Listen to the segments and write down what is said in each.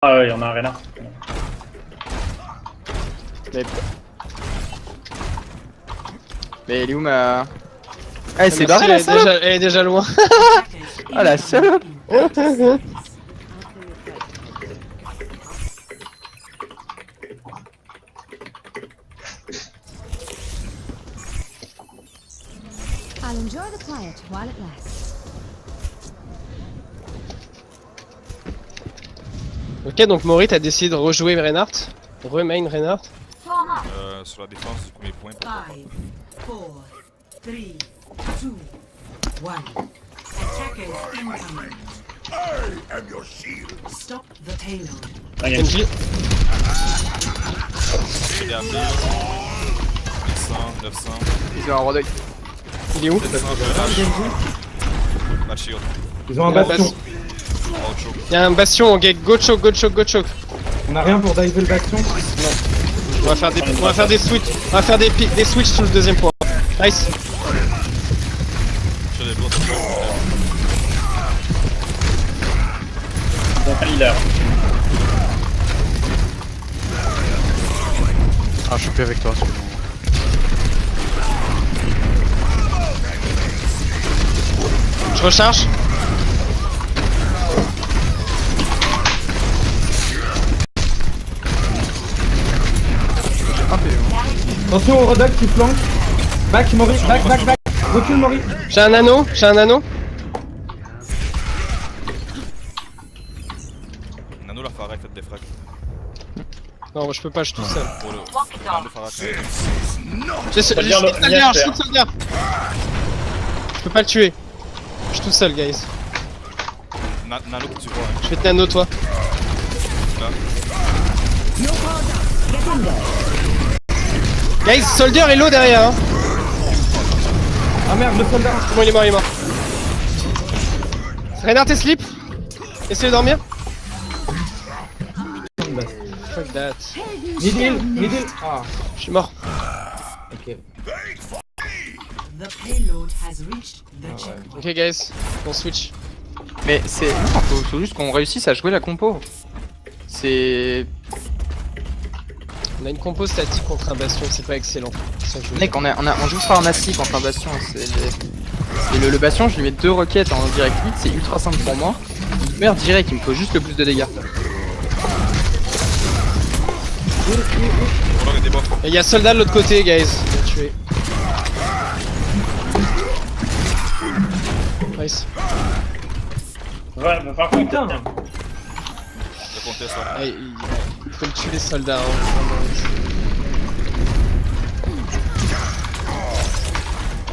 Ah ouais, y'en a un Rena. Mais il est où ma... Ah, elle s'est barrée la elle, salope. elle est déjà loin. Ah la salope. I'll enjoy the quiet while it lasts. Ok, donc Maury, t'as décidé de rejouer Reinhardt. Remain Reinhardt. Sur la défense du premier point. 5, 4, 3, 2, 1. Attackers incoming. I am your shield. Stop the payload. Genji. Il est à 1000, 800, 900. Ils ont un Rodok. Il est où? 700, pas de shield. Ils ont un bastion. Oh, choke. Il y a un bastion, ok, go choke, go choke, go choke. On a rien pour diver le bastion. On va faire des switches. On va faire des switches sur le deuxième point. Nice. Je les bloque. Ils ont un healer. Ah, je suis plus avec toi. Je recharge. Attention au Rodak qui flanque. Back Mori, back. Recule Mori. J'ai un anneau. Nano la Farah, faites des frags. Non, moi je peux pas, je suis tout seul. Pour le Nano Farah, Je suis dire le- soldat, je suis soldat. Je peux pas le tuer. Je suis tout seul, guys. Nano que tu vois, hein. Je vais te nano, toi. Là. Guys, soldier est low derrière. Hein. Ah merde, le soldat. Bon, il est mort. Reinhardt et slip. Essayez de dormir. Fuck that. Middle. Ah, Je suis mort. ok. The payload has reached the checkpoint. Ok, guys, on switch. Mais c'est... Non, faut juste qu'on réussisse à jouer la compo. C'est... On a une compo statique contre un bastion, c'est pas excellent. Ça joue. Mec, on joue pharmacie contre un bastion. Et le bastion, je lui mets 2 roquettes en direct hit, c'est ultra simple pour moi. Il meurt direct, il me faut juste le plus de dégâts. On aurait des buffs. Et il y a soldat de l'autre côté, guys. On va tuer. Nice. Ouais, mais par contre, Putain. Je conteste là. Ah, il faut le tuer, les soldats. Hein.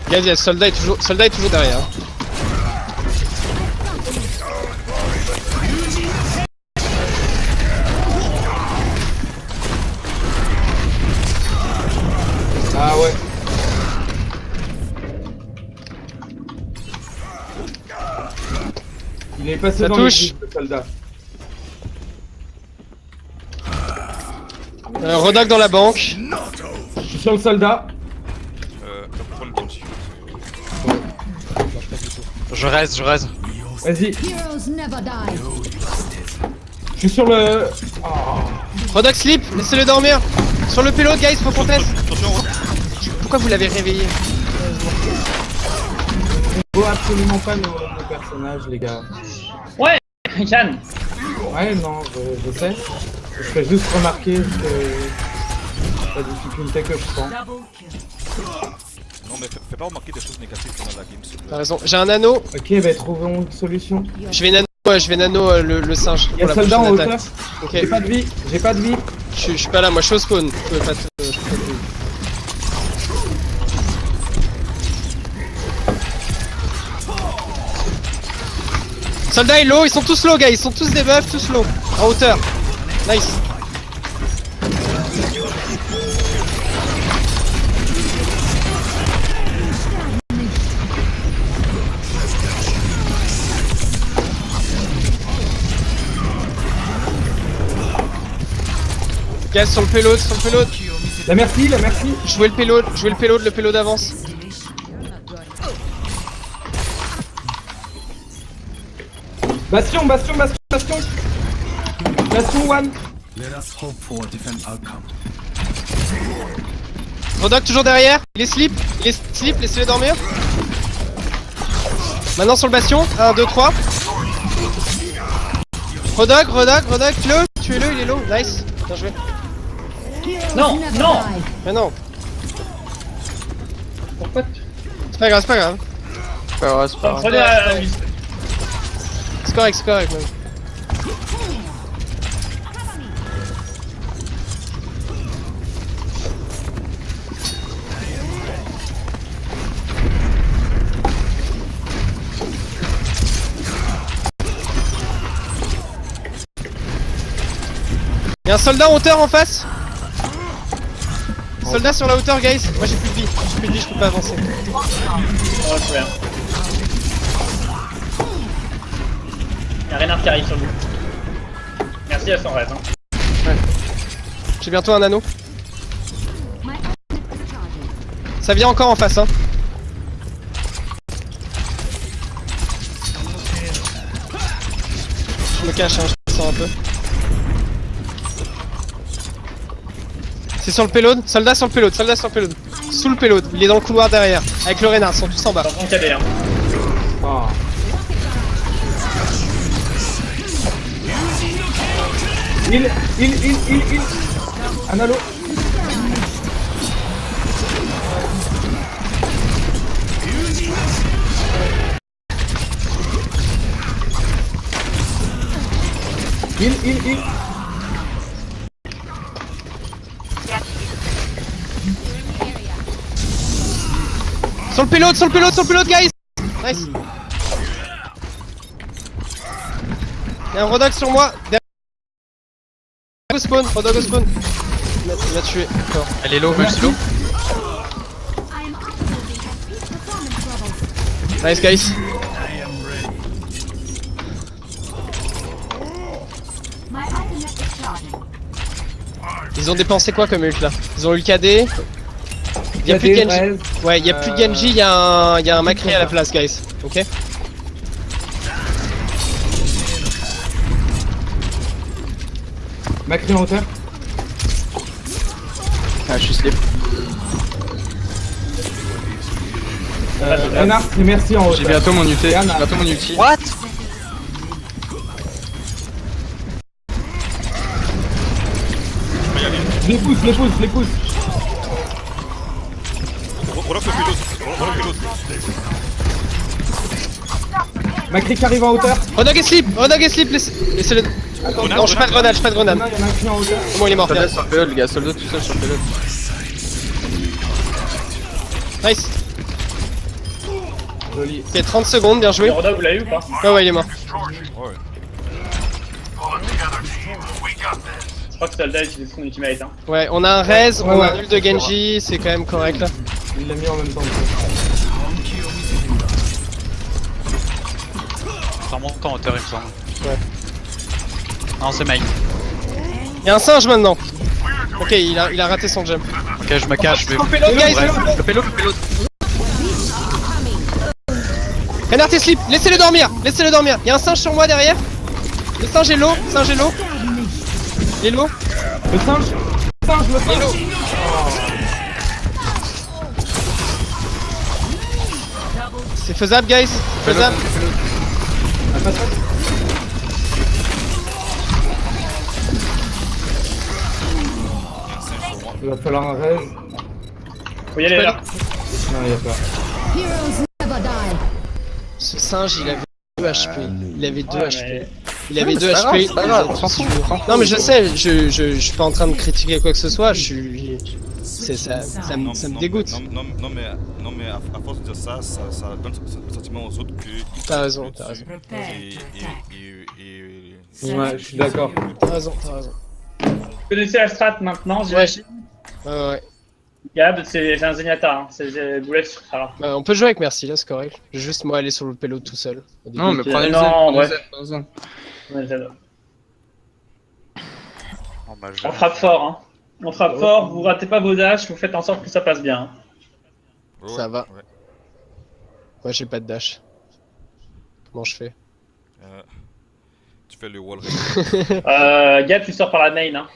Guys, il y a le soldat est toujours derrière. Hein. Ah ouais. Il est passé Ça dans touche. les griffes, le soldat. Rodak dans la banque. Je suis sur le soldat. Prends le Genji. Je reste. Vas-y. Heroes never die. Je suis sur le... Rodak slip, laissez-le dormir. Sur le pilote, guys, faut qu'on teste. Attention, Pourquoi vous l'avez réveillé? On voit absolument pas nos personnages, les gars. Yann. Ouais, non, je sais. Je fais juste remarquer la difficulté que je sens. Double kill. non mais fais pas remarquer des choses négatives pendant la game s'il te T'as plaît. raison. J'ai un anneau. Ok, bah trouvons une solution. Je vais nano le singe. Il y a pour la soldat en prochaine hauteur. attaque. Ok. J'ai pas de vie. Je suis pas là, moi je suis au spawn. Je peux pas te... Soldat est low, ils sont tous low, gars, ils sont tous des buffs, tous low. En hauteur. Nice. Gaz sur le payload, La merci. Jouez le payload avance. Bastion. Bastion one. Rodok toujours derrière. Il est slip, laissez-le dormir. Maintenant sur le bastion. 1, 2, 3. Rodok, tuez-le, il est low. Nice. Bien joué. Non, non. Mais non, Pourquoi tu... c'est pas grave, c'est pas grave. C'est pas grave. Prenez la vis. C'est correct même. Y'a un soldat en hauteur en face. Soldat sur la hauteur, guys. Moi j'ai plus de vie, je peux pas avancer. Oh, c'est bien. Y'a Reynard qui arrive sur vous. Merci à son reste. Hein. J'ai bientôt un anneau. My ultimate is charging. Ça vient encore en face, hein. Je me cache, hein, je descends un peu. C'est sur le payload, soldat sur le payload. Sous le payload, il est dans le couloir derrière. Avec le renard, ils sont tous en bas. Attention qu'il y a des, hein. Ah. Il. Un halo. Il. Sur le payload, guys. Nice. Y'a un Rodog sur moi. Rodog au spawn. Il m'a tué. D'accord. Elle est low, même si low. I am operating at peak performance levels. Nice, guys. My ultimate is charging. Ils ont dépensé quoi comme ult là? Ils ont eu le KD. Y'a plus de Genji. Ouais, y'a plus de Genji, y'a un Macri à la place, guys. Ok? Macri en hauteur. Ah, je suis slip. Renard, merci en hauteur. J'ai bientôt mon ulti. Yann. What? Je les pousse. Rodok le pilote. Macri qui arrive en hauteur. Rodog est slip, laissez-le. Non, j'ai pas de grenade, Non, il y en a un qui est en hauteur. Comment il est mort? Soldat sur le payload, les gars. Soldat tout seul sur le payload. Nice. Joli. Ok, 30 secondes, bien joué. Le Roda, vous l'avez eu ou pas? Ouais, il est mort. Ouais. Je crois que Soldat utilise son ultimate. Hein. Ouais, on a un raise, on a un Ouais. ult de Genji, c'est quand même correct là. Il l'a mis en même temps. Ça remonte en hauteur, il me semble. Ouais. Non, c'est main. Y'a un singe maintenant. Ok, il a raté son jump. Ok, je me cache, je vais. Sur le payload, guys, Ouais. le payload. Renard t'es slip, laissez-le dormir. Y'a un singe sur moi derrière. Le singe est low, Il est low. Le singe. Il est low. C'est faisable, guys. Faisable. Il va falloir un raise. Faut y aller là. Non, il y a pas. Heroes never die. Ce singe, il avait 2 HP. Il avait 2 Ouais, HP. mais- Il avait 2 c'est pas grave, HP. c'est pas grave, on s'en fout. Non mais je sais, je suis pas en train de critiquer quoi que ce soit, ça me dégoûte. Non, mais à force de dire ça donne le sentiment aux autres que. T'as raison. Prepare to attack. Ouais, je suis d'accord. T'as raison. Vous connaissez la strat maintenant, j'imagine. Ouais. Gab, c'est un Zenyatta, hein. C'est boulet sur Sarah. On peut jouer avec Merci là, c'est correct. Je vais juste moi aller sur le payload tout seul. au début. Non, mais Ok, prenez le non, zen, prenez ouais. le zen, prenez le zen. Ouais, j'adore. Oh, bah, je- On frappe fort, hein. On frappe fort, vous ratez pas vos dashs, vous faites en sorte que ça passe bien. Hein. Ça va. Ouais. Moi j'ai pas de dash. Comment je fais? Tu fais le wall Gab, tu sors par la main, hein.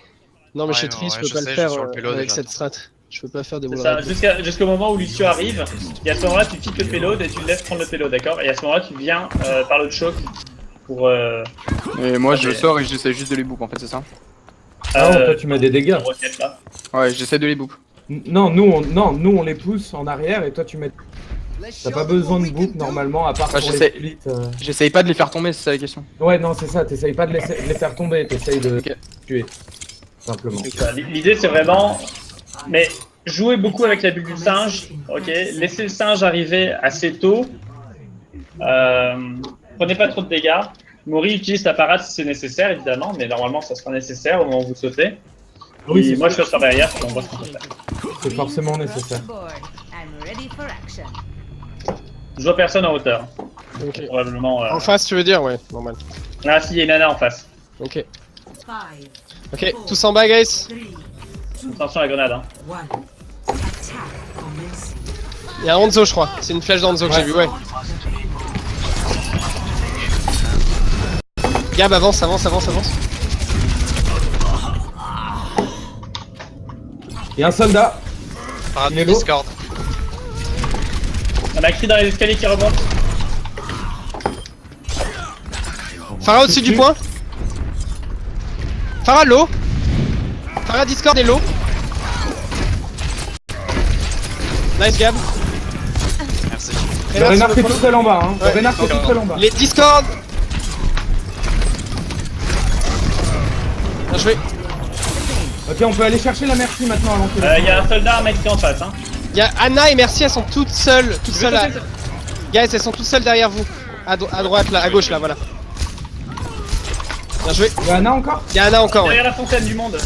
Non mais Ouais, je suis non, triste, ouais, je je peux pas sais, le je faire suis sur le payload avec déjà. cette strat. Je peux pas faire des C'est wall ça, ride. jusqu'au moment où Lucio arrive, et à ce moment-là, tu quittes le payload et tu le laisses prendre le payload, d'accord? Et à ce moment-là, tu viens par le choc pour. Et moi, Ah, je mais- sors et j'essaie juste de les boop en fait, c'est ça? Ah non, toi tu mets des dégâts. roquette, là. Ouais, j'essaie de les boop. Non, nous on les pousse en arrière et toi tu mets. T'as pas besoin de book normalement à part Ah, pour les j'essaie. splits. J'essaye pas de les faire tomber, c'est ça la question. Ouais, non, c'est ça, t'essayes pas de les faire tomber, t'essayes de Ok. tuer. Simplement. Voilà, l'idée, c'est vraiment. Mais jouez beaucoup avec la bulle du singe, ok? Laissez le singe arriver assez tôt. Prenez pas trop de dégâts. Mori utilise ta parade si c'est nécessaire, évidemment, mais normalement, ça sera nécessaire au moment où vous sautez. Oui, Et c'est moi, sûr. je reste derrière, puis on voit ce qu'on peut faire. C'est forcément nécessaire. Board. I'm ready for action. Je vois personne en hauteur. Ok. Probablement. En face tu veux dire? Ouais, normal. Ah, si, il y a une nana en face. Ok. 5, Ok, tous en bas guys. 3, Attention à la grenade, hein. 1. Attack commencing. Il y a un Hanzo je crois, c'est une flèche d'Hanzo que j'ai vu, ouais. Gab avance. Il y a un soldat. Parade Il est de low. Discord. On a cri dans les escaliers qui remontent. Farah au-dessus du point. Farah low. Farah Discord est low. Nice Gab. Merci. Le Renard renard sur qui le est tout seul en bas, hein. Le Ouais. renard qui est tout seul en bas. Les Discord. Bien joué. Ok, on peut aller chercher la merci maintenant avant que Il y a un soldat, un mec qui est en face, hein. Il y a Anna et Merci, elles sont toutes seules Je vais là. sauter- Guys, elles sont toutes seules derrière vous. À droite là, à gauche là, voilà. Bien joué. Il y a Anna encore. Il y a Anna encore, ouais. Derrière la fontaine du monde.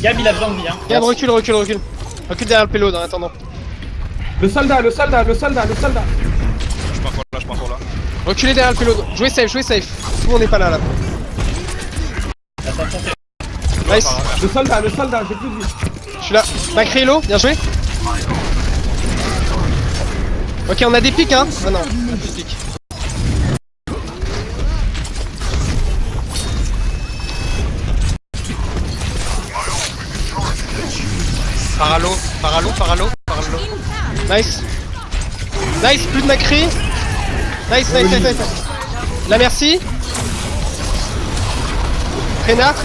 Gab, il a besoin de vie, hein. Gab, recule. Recule derrière le payload en attendant. Le soldat. Je suis pas encore là. Reculez derrière le payload. Jouez safe. Tout le monde n'est pas là. Attention, c'est- Nice. Le soldat, j'ai plus de vie. Je suis là. Macri low, bien joué. Ok, on a des pics, hein. Ah non, pas de pics. Paralo. Nice. Nice, plus de Macri. Nice. La merci. Renard.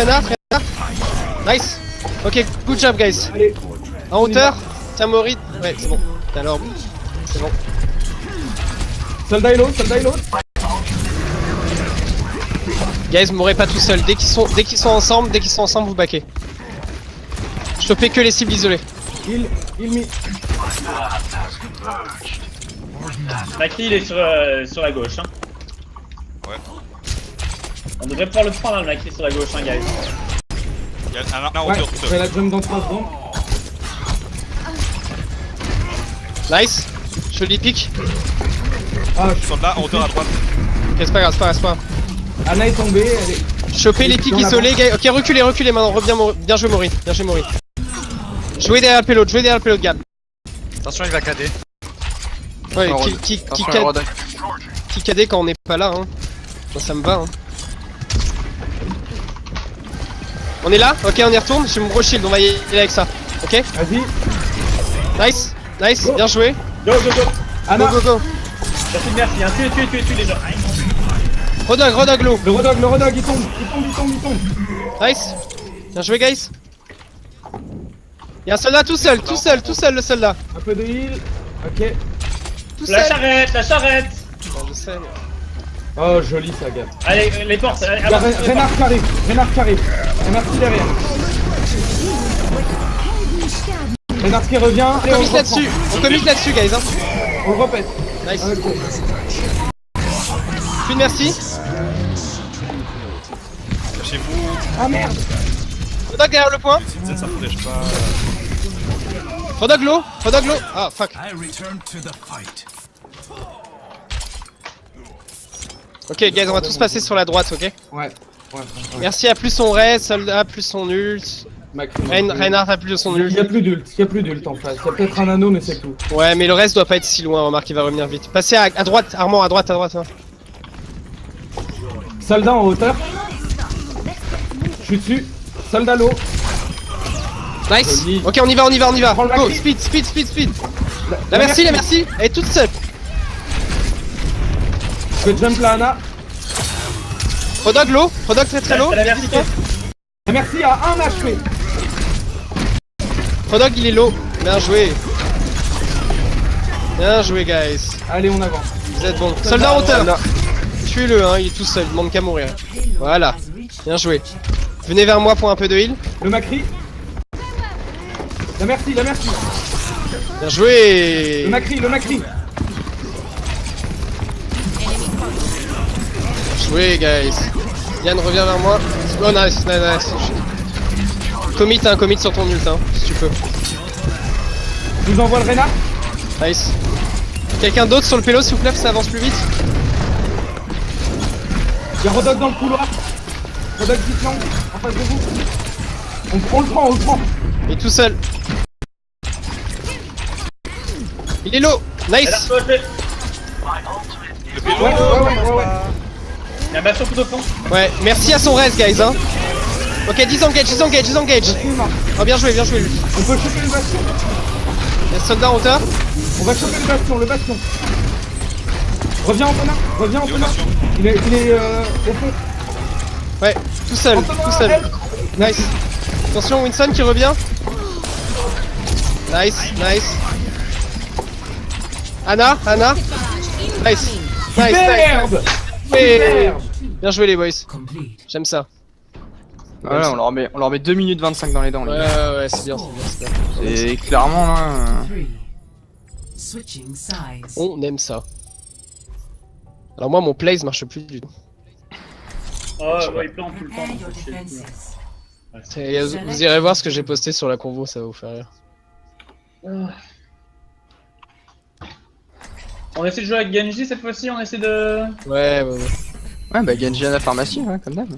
Nice. Ok, good job, guys. Allez. En hauteur. Tiens, Maury. Ouais, c'est bon. T'as l'orbe. C'est bon. Soldat est low. Guys, vous m'aurez pas tout seul. Dès qu'ils sont ensemble, vous baquez. Je topais que les cibles isolées. Il mis. Macri, il est sur la gauche, hein. Ouais. On devrait pouvoir le prendre, hein, le Macri sur la gauche, hein, guys. Il y a un en Ouais, hauteur tout je vais seul. la jump dans 3 secondes. Nice. Joli pic. Ah, Ils sont là en hauteur à droite. Ok, c'est pas grave. Anna est tombée, elle est. Choper les pics Dans la isolés, gars. Ok, reculez maintenant. Reviens, bien joué, Maury. Jouez derrière le payload, Gab. Attention, il va cader. Ouais, Attention, qui cadet quand on n'est pas là, hein. Moi, ça me va, hein. On est là? Ok, on y retourne. J'ai mon gros shield, on va y aller avec ça. Ok? Vas-y. Nice, bien joué. Go. Anna. Go. Merci, merci, hein. Tuez les gens. Rodog low. Le redog, il tombe. Nice. Bien joué, guys. Y'a un soldat tout seul, le soldat. Un peu de heal. Ok. Tout La seul. charrette. Non, je sais, mais... Oh, joli ça, gars. Allez, les portes. Allez, Il y a avance, les Renard qui arrive. Renard qui derrière. Renard qui revient. On commise là-dessus, guys, hein. On le répète. Nice. Ok. Plus de merci. Cachez-vous. Ah merde. Rodog derrière le point. Ça flèche pas. Rodog low. Ah, fuck. Ok, guys, on va tous passer sur la droite, ok? Ouais. Merci à plus son raid, soldat plus son ult. Reinhardt a plus son Il ult. y a plus d'ult en face. Il y a peut-être un anneau, mais c'est tout. Ouais, mais le reste doit pas être si loin, remarque, il va revenir vite. Passez à droite, Armand, à droite. Hein. Soldat en hauteur. suis dessus. Soldat low. Nice. Joli. Ok, on y va, on y va, on y va. Prends le Go, Macri. speed, speed, speed, speed. La merci, la merci. Elle est toute seule. Je vais jump la Ana. Rodog low, Rodog très low. La merci. Merci à 1 HP. Rodog il est low. Bien joué. Bien joué, guys. Allez, on avance. Vous êtes bons. Soldat en hauteur. Tuez-le, hein, il est tout seul, il demande qu'à mourir. Voilà. Bien joué. Venez vers moi pour un peu de heal. Le Macri. La merci, la merci. Bien joué. Le Macri, le Macri. Joué, guys. Yann, reviens vers moi. Oh, nice, nice, nice. Commit sur ton ult, hein, si tu peux. Je vous envoie le Rena. Nice. Quelqu'un d'autre sur le pélo, s'il vous plaît, ça avance plus vite. Il y a Rodog dans le couloir. Rodog qui flanque en face de vous. On le prend, on le prend. Il est tout seul. Il est low. Nice. Ouais. Il y a un bastion tout au fond. Ouais, merci à son reste, guys, hein. Ok, disengage. Oh, bien joué, lui. On peut choper le bastion. Il y a soldat en hauteur. On va choper le bastion. Reviens Antonin. Il est au fond. Ouais, tout seul. help. Nice. Attention, Winston qui revient. Nice. Anna. Nice. Merde. Ouais. Bien joué, les boys. Complete. J'aime ça. Voilà, on leur met 2 minutes 25 dans les dents. les gars. Ouais, c'est bien. C'est clairement là. 3. Switching sides. On aime ça. Alors moi, mon plays marche plus du tout. Oh, ouais, il plante tout le temps. Prepare your defenses. Vous irez voir ce que j'ai posté sur la convo, ça va vous faire rire. On essaie de jouer avec Genji cette fois-ci, on essaie de... Ouais, bah Genji à la pharmacie, ouais, comme d'hab.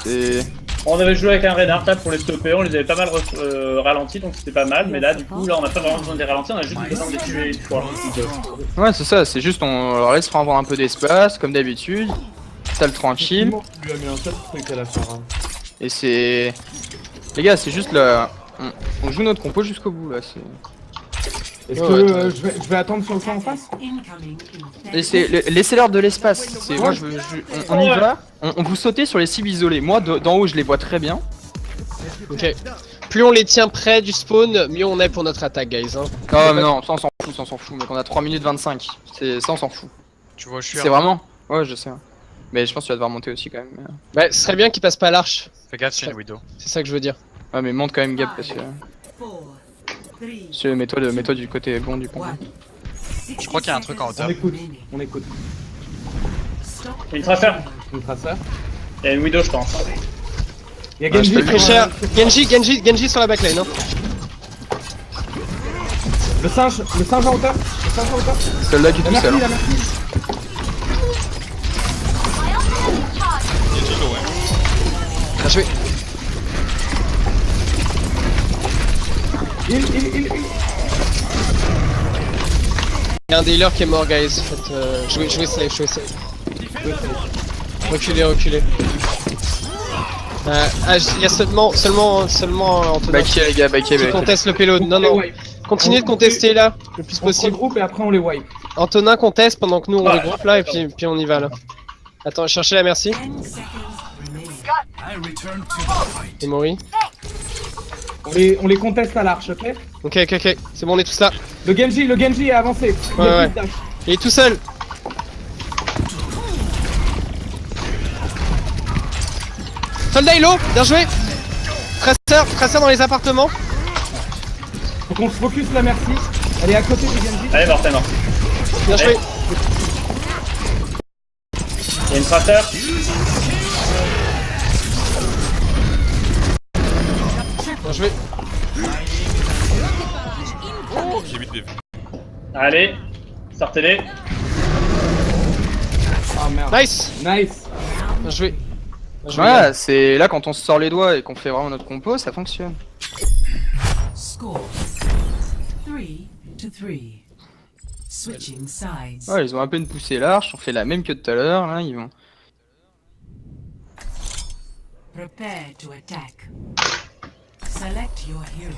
C'est. On avait joué avec un Reinhardt là pour les stopper, on les avait pas mal ralentis donc c'était pas mal, mais là du coup là on a pas vraiment besoin de les ralentir, on a juste besoin de les tuer une fois. Ouais, c'est ça, c'est juste on leur laisse prendre un peu d'espace, comme d'habitude. Salle tranquille. Tu lui as mis un tas de trucs à la fin. hein. Et c'est. Les gars, c'est juste là. On joue notre compo jusqu'au bout là. Est-ce Ouais, que je vais attendre sur le camp en face? Incoming in Laissez-leur de l'espace. Moi, on y va. On vous sautez sur les cibles isolées. Moi, d'en haut, je les vois très bien. Ok. Plus on les tient près du spawn, mieux on est pour notre attaque, guys. Hein. Ah, mais non, ça on s'en fout. Mec, on a 3 minutes 25. Ça, on s'en fout. Tu vois, je suis. C'est vraiment. Ouais, je sais. Mais je pense que tu vas devoir monter aussi quand même. Bah, ce serait bien qu'il passe pas à l'arche. Fais gaffe, c'est une Widow. C'est ça que je veux dire. Ouais, mais monte quand même Gap parce que. 4, 3, Mets-toi du côté bon du pont. 1. Je crois qu'il y a un truc en hauteur. On écoute. Stop. Il y a une traceur. Une traceur. Il y a une Widow je pense. Il y a Ouais, Genji je peux Très sur, cher. Genji sur la backline. Hein. le singe en hauteur. Celle-là qui est La tout merci, seul. la merci. Bien joué. Il. Il y a un dealer qui est mort, guys. Faites, jouez safe. Reculez. Il y a seulement Antonin Backé les gars, backé. qui conteste le payload. Non. Continuez de contester là, le plus On se possible. regroupe et après on les wipe. Antonin conteste pendant que nous on regroupe là et puis on y va là. Attends, cherchez la merci. 10 seconds remaining. Et Mori. On les conteste à l'arche, ok? Ok. C'est bon, on est tous là. Le Genji est avancé. Il a Ouais. plus de dash. Il est tout seul. Soldat Hilo, bien joué. Traceur dans les appartements. Faut qu'on se focus la merci. Elle est à côté du Genji. Allez mort, t'es mort. Bien joué. Il y a une traceur. Bien joué. J'ai 8 PV. Allez, sortez-les. Ah merde. Nice. Nice. Bien joué. Ouais, c'est là quand on se sort les doigts et qu'on fait vraiment notre compo, ça fonctionne. Score 3-3. Switching sides. Ouais, ils ont à peine poussé l'arche, on fait la même que tout à l'heure, là, ils vont. Prepare to attack. Select your hero.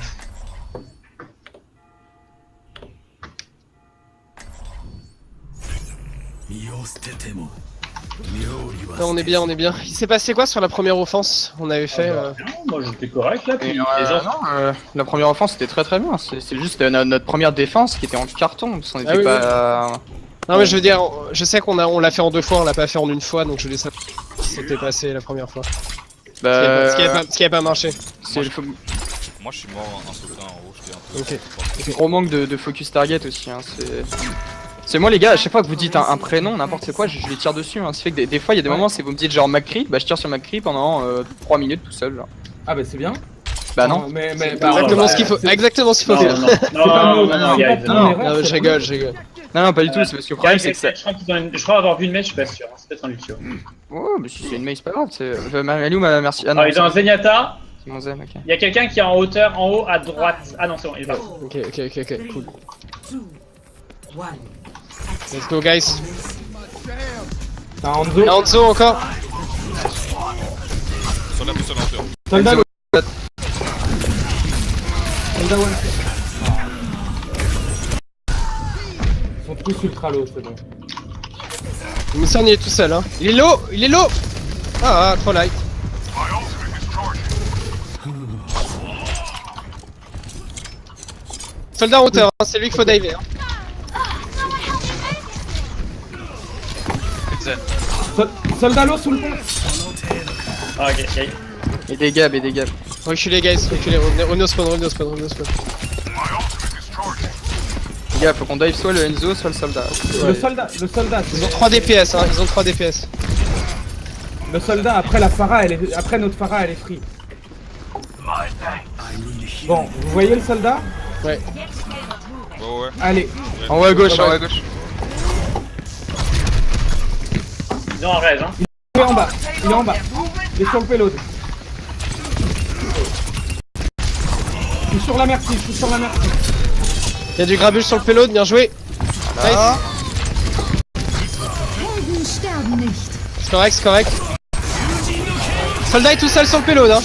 Non, on est bien, on est bien. Il s'est passé quoi sur la première offense on avait fait Non, moi j'étais correct là, puis Et, les gens... la première offense c'était très bien. C'est juste notre première défense qui était en carton. Parce qu'on était Ah oui, pas. Non mais je veux dire, je sais on l'a fait en 2 fois, on l'a pas fait en 1 fois, donc je voulais savoir ce qui s'était passé la première fois. Ce qui a pas marché. C'est le Moi, je suis mort en sautant en haut. J'étais un peu. gros manque de focus target aussi. Hein. C'est moi les gars, à chaque fois que vous dites un prénom, n'importe quoi, je les tire dessus. Hein. Ça fait que des fois il y a des moments, c'est vous me dites genre McCree, bah je tire sur McCree pendant 3 minutes tout seul. Genre. Ah bah c'est bien. Bah non. Mais Exactement ce qu'il faut, exactement ce qu'il faut Non, dire. non, guys, Non, je rigole. Non, pas du tout, c'est parce que le problème c'est que ça. Je crois avoir vu une match, je suis pas sûr, hein, c'est peut-être un Lucio. Oh, mais si c'est une mail, c'est pas grave. Elle est où merci. Ah non, Alors ils ont un Zenyatta, c'est mon zen, ok. il y a quelqu'un qui est en hauteur, en haut, à droite. Ah non, c'est bon, il est là. Ok, cool. 2, 1. Let's go guys. T'as Hanzo. Hanzo encore. Sur la plus seule hauteur. Soldat Hanzo. Soldat one. Ils sont tous ultra low, c'est bon. Moussern il est tout seul hein. Il est low. Ah, trop light. Soldat en hauteur, hein, c'est lui qu'il faut diver. Hein. Soldat low sous le pont. Ah ok, ok. Et des gabs. Reculez guys, revenez au spawn. Les gars, faut qu'on dive soit le Enzo, soit le soldat. Le soldat, Ils ont 3 DPS hein, Le soldat après la Pharah, après notre Pharah, elle est free. Bon, vous voyez le soldat? Ouais. Ouais. Allez, En haut à gauche, Ils ont un raise, hein. il est en bas. Il est sur le payload. Je suis sur la merci. Il y a du grabule sur le payload, bien joué. Nice. Helden sterben nicht. C'est correct. Soldat est tout seul sur le payload hein.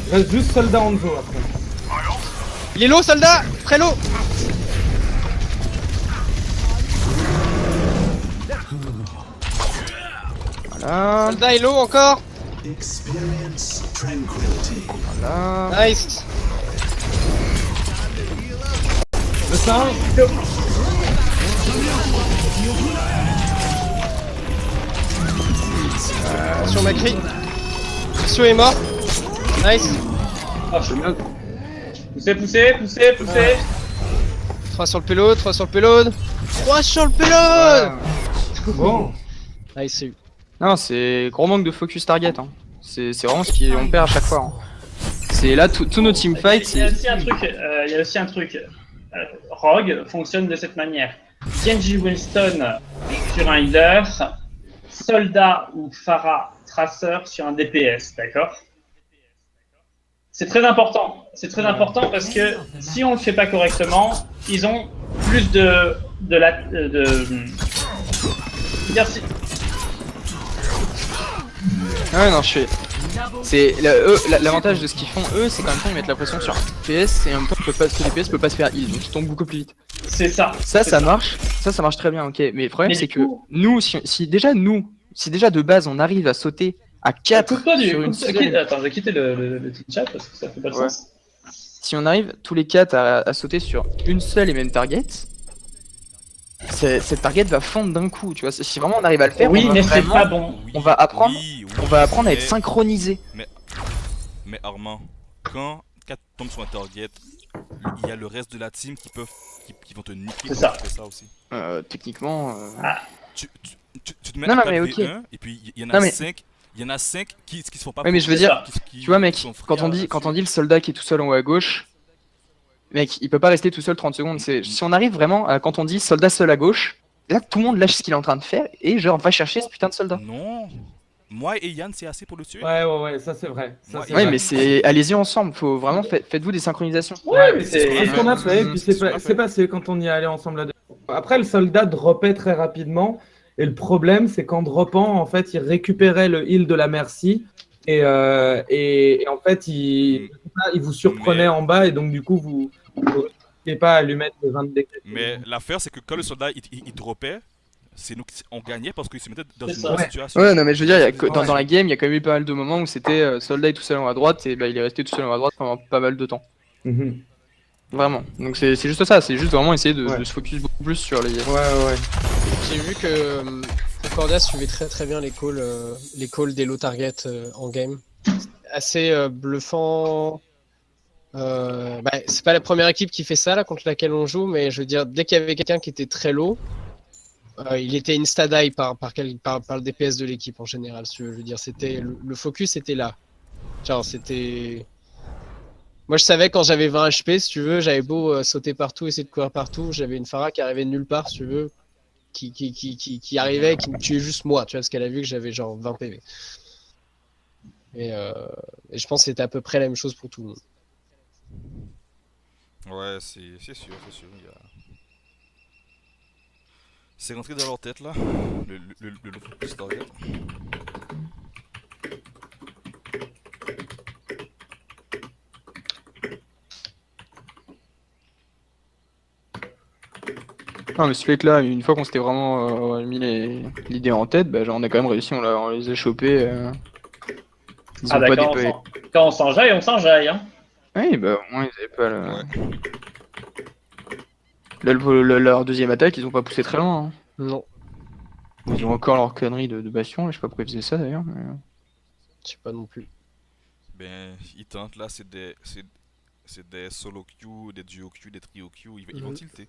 Il reste juste soldat Hanzo après. Il est low soldat, très low. Voilà. Soldat est low encore. Voilà. Nice. Le singe. Sur Macri. Lucio est mort. Nice. Ah, je suis bien. Poussez. 3 sur le payload. 3 sur le payload. Bon. Nice, c'est eu. Non, c'est gros manque de focus target. Hein. C'est vraiment ce qu'on perd à chaque fois. Hein. C'est là, tous nos teamfights. Il y a aussi un truc. Rogue fonctionne de cette manière. Genji Winston sur un healer, Soldat ou Pharah Tracer sur un DPS, d'accord? C'est très important. C'est très important parce que si on le fait pas correctement, ils ont plus Merci. Ah ouais, non, je fais. C'est l'avantage de ce qu'ils font eux, c'est qu'en même temps ils mettent la pression sur DPS et en même temps ce DPS peut pas se faire heal, donc il tombe beaucoup plus vite. C'est ça. Ça marche très bien, ok. Mais le problème c'est que coup... nous, si déjà de base on arrive à sauter à 4 sur une seule... Attends, j'ai quitté le chat parce que ça fait pas de sens. Si on arrive tous les 4 à sauter sur une seule et même target, cette target va fondre d'un coup, tu vois. Si vraiment on arrive à le faire, oui, mais c'est pas bon. On va apprendre à être synchronisé. Mais Armand, quand 4 tombent sur un target, il y a le reste de la team qui vont te niquer. C'est ça. Tu fais ça aussi. Techniquement. Tu te mets non, à mais 4v1 ok. et puis il y en a 5. Il y en a 5 qui se font pas. Ouais, mais je veux dire, qui tu vois, mec, sont quand on dit le soldat qui est tout seul en haut à gauche, mec, il peut pas rester tout seul 30 secondes. Si on arrive vraiment à, quand on dit soldat seul à gauche, là tout le monde lâche ce qu'il est en train de faire et genre va chercher ce putain de soldat. Non, moi et Yann c'est assez pour le tuer. Ouais, ça c'est vrai. Ouais, mais c'est allez-y ensemble, faut vraiment faites-vous des synchronisations. Ouais, mais c'est ce qu'on a fait, et puis c'est passé quand on y est allé ensemble là-dedans. Après, le soldat dropait très rapidement. Et le problème, c'est qu'en droppant, en fait, il récupérait le heal de la merci. Et en fait, il vous surprenait Mais- en bas. Et donc, du coup, vous n'arrivez pas à lui mettre les 20 dégâts. Mais l'affaire, c'est que quand le soldat il droppait, c'est nous qui on gagnait parce qu'il se mettait dans C'est une ça. bonne Ouais. situation. Ouais, non, mais je veux dire, dans Ouais. la game, il y a quand même eu pas mal de moments où c'était soldat est tout seul en haut à droite et bah, il est resté tout seul en haut à droite pendant pas mal de temps. Mhm. Vraiment. Donc c'est juste ça, c'est juste vraiment essayer Ouais. de se focus beaucoup plus sur les. Ouais. J'ai vu que Concordia suivait très bien les calls des low targets en game. Assez bluffant. C'est pas la première équipe qui fait ça là contre laquelle on joue, mais je veux dire, dès qu'il y avait quelqu'un qui était très low, il était insta-die par le DPS de l'équipe en général. Si tu veux. Je veux dire, c'était le focus était là. Genre, c'était. Moi, je savais quand j'avais 20 HP, si tu veux, j'avais beau sauter partout, essayer de courir partout, j'avais une Pharah qui arrivait de nulle part, si tu veux, qui arrivait, qui me tuait juste moi, tu vois, parce qu'elle a vu que j'avais genre 20 PV. Et je pense que c'était à peu près la même chose pour tout le monde. Ouais, c'est sûr, c'est sûr. C'est rentré dans leur tête là, le focus target. Non, mais ce fait que là, une fois qu'on s'était vraiment mis l'idée en tête, bah, genre, on a quand même réussi, on les a chopés. Ils Ah ont bah pas quand déployé. on s'enjaille, on s'enjaille. Hein. Oui, bah au moins ils avaient pas le. Ouais. Là, leur deuxième attaque, ils ont pas poussé très loin. Hein. Non, Ils ont encore leur connerie de bastion, je sais pas pourquoi ils faisaient ça d'ailleurs. Mais... je sais pas non plus. Ben, ils tentent là, c'est des solo queue, des duo queue, des trio queue, ils vont tilter.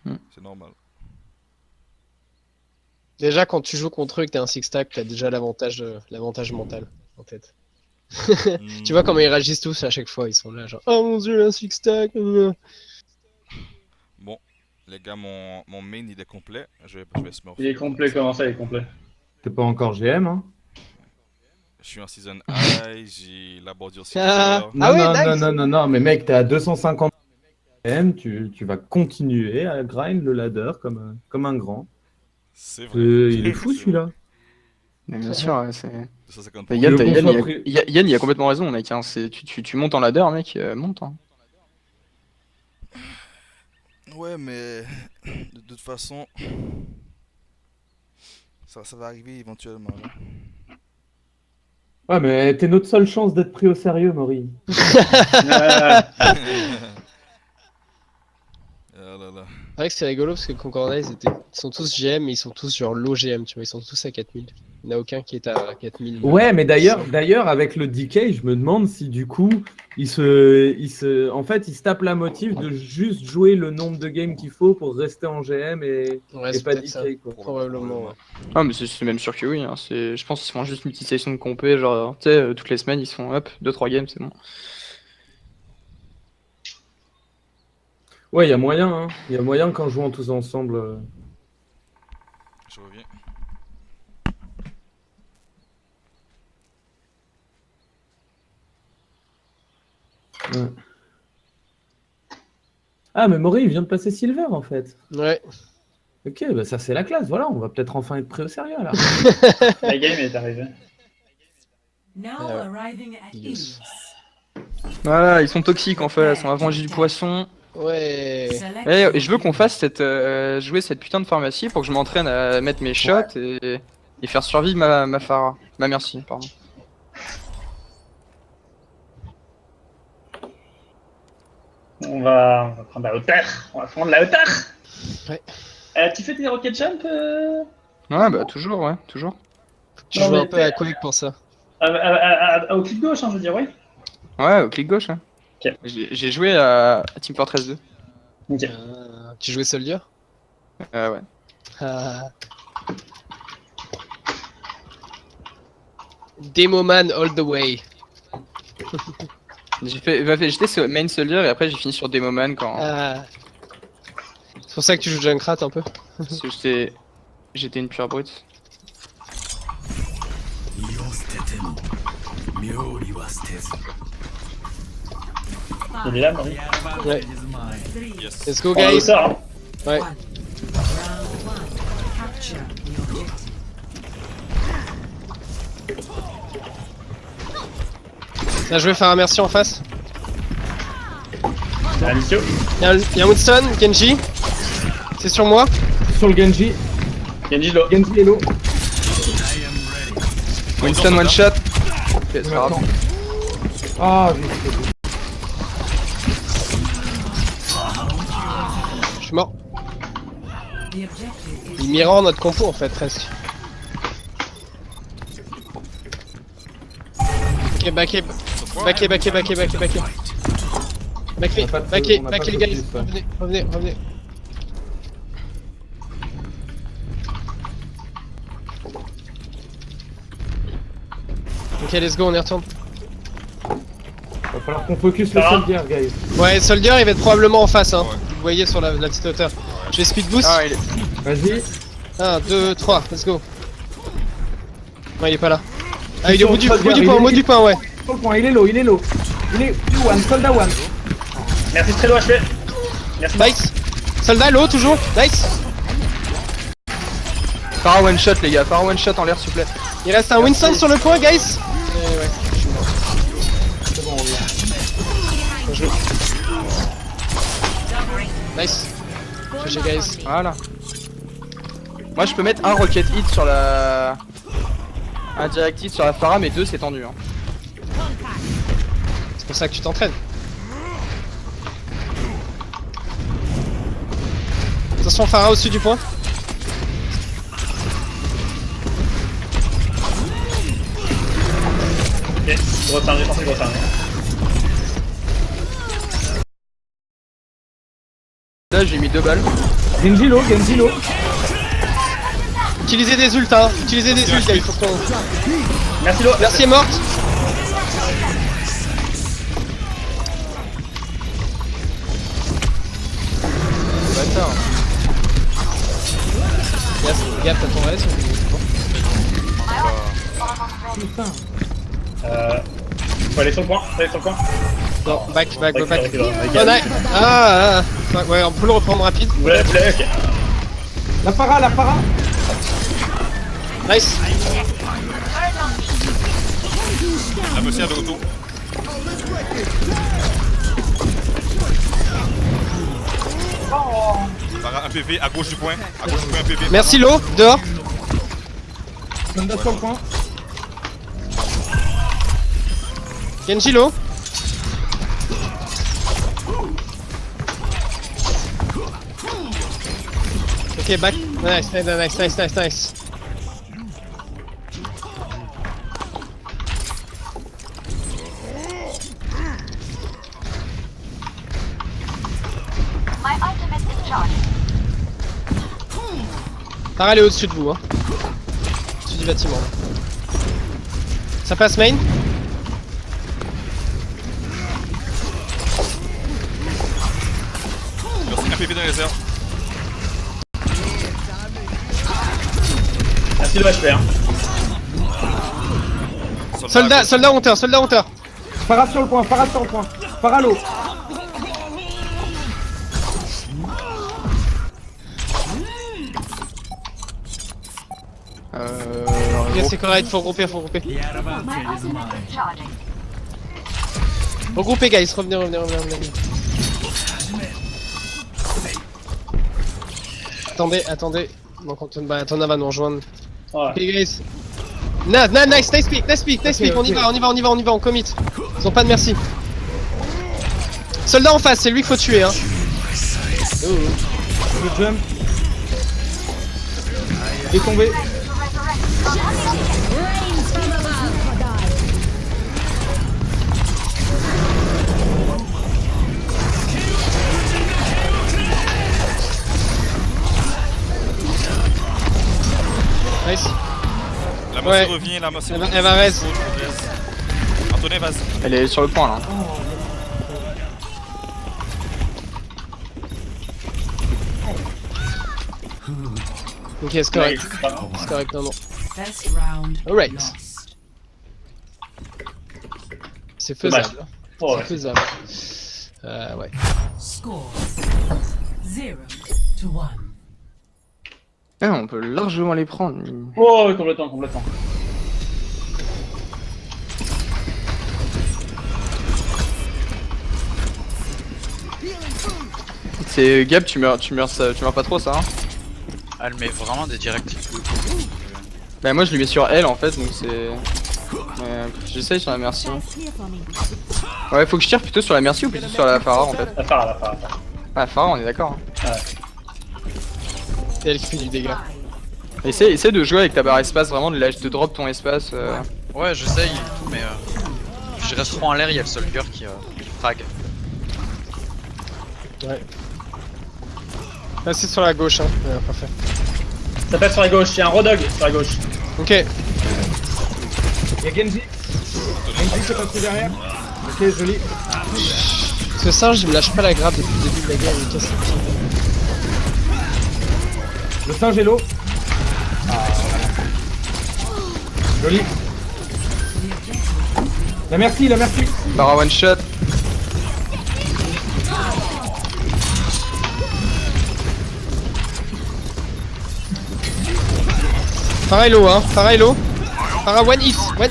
Mhm. C'est normal. Déjà, quand tu joues contre eux et que t'es un six-stack, t'as déjà l'avantage mental en tête. Tu vois comment ils réagissent tous à chaque fois, ils sont là genre oh mon dieu, un six-stack. Bon, les gars, mon main il est complet. Je vais smurf. Il est complet, comment ça, il est complet? T'es pas encore GM, hein? Je suis en season high, j'ai la bordure Ah. silver. Non, ouais, non, nice. non, mais mec, t'es à 250 GM, tu vas continuer à grind le ladder comme un grand. C'est vrai. Il est fou celui-là. Mais bien sûr, ouais, c'est. 250 Bah, Yann, Le Yann, bon il choix Yann, il a complètement raison, mec. Hein. Tu montes en ladder, mec, monte. Hein. Ouais, mais de toute façon, ça va arriver éventuellement. Là. Ouais, mais t'es notre seule chance d'être pris au sérieux, Maury. Ah là là. C'est vrai que c'est rigolo parce que Concordia ils sont tous GM mais ils sont tous genre low GM, tu vois, ils sont tous à 4000. Il n'y en a aucun qui est à 4000. Ouais, mais d'ailleurs, avec le DK, je me demande si du coup, en fait, il se tape la motive de juste jouer le nombre de games qu'il faut pour rester en GM et c'est pas peut-être ça. DK, quoi. Probablement, ouais. Ah, mais c'est même sûr que oui. Hein. Je pense qu'ils font juste une petite session de compé, genre, tu sais, toutes les semaines, ils se font hop, 2-3 games, c'est bon. Ouais, il y a moyen, hein. Il y a moyen qu'en jouant tous ensemble. Je reviens. Ouais. Ah, mais Maury, il vient de passer Silver, en fait. Ouais. Ok, bah ça c'est la classe, voilà, on va peut-être enfin être pris au sérieux, là. La game est arrivée. Now arriving at Yes. Ease. Voilà, ils sont toxiques en fait, ils sont manger du poisson. Ouais. Select Et je veux qu'on fasse jouer cette putain de pharmacie pour que je m'entraîne à mettre mes shots et faire survivre ma Pharah. Ma merci, pardon. On va prendre la hauteur. On va prendre la hauteur. Ouais. Tu fais tes rocket jump Ouais, bah toujours, ouais, toujours. Tu Non, joues mais un peu à Quake pour ça. au clic gauche, hein, je veux dire, oui. Ouais, au clic gauche. Hein. Ok. J'ai joué à Team Fortress 2. Ok. Tu jouais Soldier? Ouais. Ah. Demoman all the way. J'étais sur Main Soldier et après j'ai fini sur Demoman quand Ah. C'est pour ça que tu joues Junkrat un peu. parce que j'étais une pure brute. Il est là, Maurice. Ouais. Yes. Let's go On le guys. sort, hein. Ouais. Capture the objective. Là, je vais faire un merci en face. Alicio. Il y a un Winston, Genji. C'est sur moi. Sur le Genji. Genji low. Genji est low. Winston one shot. Ok, c'est pas grave. Ah, Je suis mort. The objective is Il mirror notre compo en fait, presque. Ok, backé. Backé. Backé On a pas de- on a pas les de gars. focus, ouais. Revenez. Ok, let's go, on y retourne. va falloir qu'on focus le Ah. soldier, guys. Ouais, Soldier il va être probablement en face, hein. Ouais. Vous voyez sur la petite hauteur. Je vais speed boost. Ah, il est... Vas-y. 1, 2, 3, let's go. Non, il est pas là. Ah, il est Sur au le bout soldier, du il point, est- au bout du point, ouais. Sur le point, il est low. Il est one, soldat one. Merci, très low HP. Merci. Nice. Soldat low, toujours. Nice. Phara one shot, les gars. Phara one shot en l'air, s'il vous plaît. Il reste un Winston sur le point, guys. Ouais. C'est bon, on vient. Bien joué. Nice. GG, guys. Voilà. Moi, je peux mettre un rocket hit sur la... Un direct hit sur la Phara, mais 2 c'est tendu. Hein. C'est pour ça que tu t'entraînes. Attention, Phara au-dessus du point. Ok, gros armée, pensez gros armée. Là, j'ai mis 2 balles. Genji low. Utilisez des ults, hein. Utilisez des ults, gars. Il faut qu'on. Merci low. Merci est morte. Bâtard. Yes, gaffe, t'as ton reste. Putain. Faut aller sur le point. Non, back. Ok, Oh, ok. nice. Ah. Ouais, on peut le reprendre rapide. Vous l'avez, ok. La para. Nice. La monsieur de retour. Par un PV à gauche du point. À gauche du point, un PV. Merci, Lo. Dehors. Soldat sur le point. Genji, Lo. Ok, back. Nice. Tara, elle est au-dessus de vous, hein. Au-dessus du bâtiment. Ça passe main. Merci, un PV dans les airs. Merci de HP. Hein. Soldat hauteur. Para sur le point. Para low. Ok, c'est correct, faut regrouper. Regroupez, guys, revenez. Attendez. Donc Antonin va nous rejoindre. Ouais. Ok, guys. Nice pick, on y va, on commit. Ils ont pas de merci. Soldat en face, c'est lui qu'il faut tuer, hein. Le jump. Il est tombé. Nice. La Ouais. monsieur revient, la monsieur Elle va res. Antonin, vas-y. Elle est sur le point, là. Ok, c'est correct. Ouais, C'est correct, non. first round Alright. lost. C'est Dommage. faisable. Oh, C'est ouais. faisable. Ouais. Score 0-1. Ah, on peut largement les prendre. Oh, complètement, complètement. C'est Gab, tu meurs pas trop ça. Hein. Elle met vraiment des directives. Bah moi je lui mets sur L en fait, donc c'est. J'essaye sur la Mercy. Clear for me. Ouais, faut que je tire plutôt sur la Mercy ou plutôt sur la Pharah en fait. La Pharah. Ah, Pharah, on est d'accord. Hein. C'est elle qui fait du dégât. Essaye de jouer avec ta barre espace, vraiment de drop ton espace. Ouais, j'essaye et tout, mais je reste trop en l'air, il y a le soldier qui frag. Ouais. Ah, c'est sur la gauche, hein. Ouais, parfait. Ça passe sur la gauche, il y a un Rodog sur la gauche. Ok. Il y a Genji. Genji qui est passé derrière. Ok, joli. Ce singe, il me lâche pas la grappe depuis le début de la guerre, il me casse les pieds. Le singe est l'eau. Joli. La merci. Pharah one shot. Pharah est low, hein. Pharah est low. Pharah one hit. One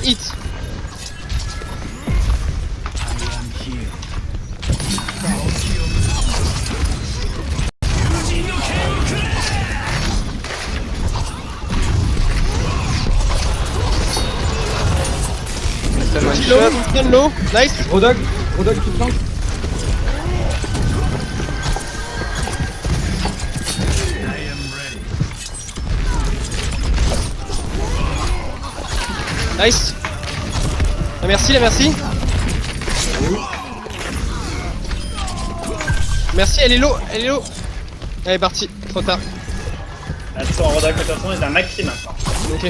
Low, shot. Winston low. Nice. Rodog qui flanque. Nice. La merci. Merci, elle est low. Elle est partie, trop tard. Là, sur un Rodog, de toute façon, il a un maxi maintenant. Ok.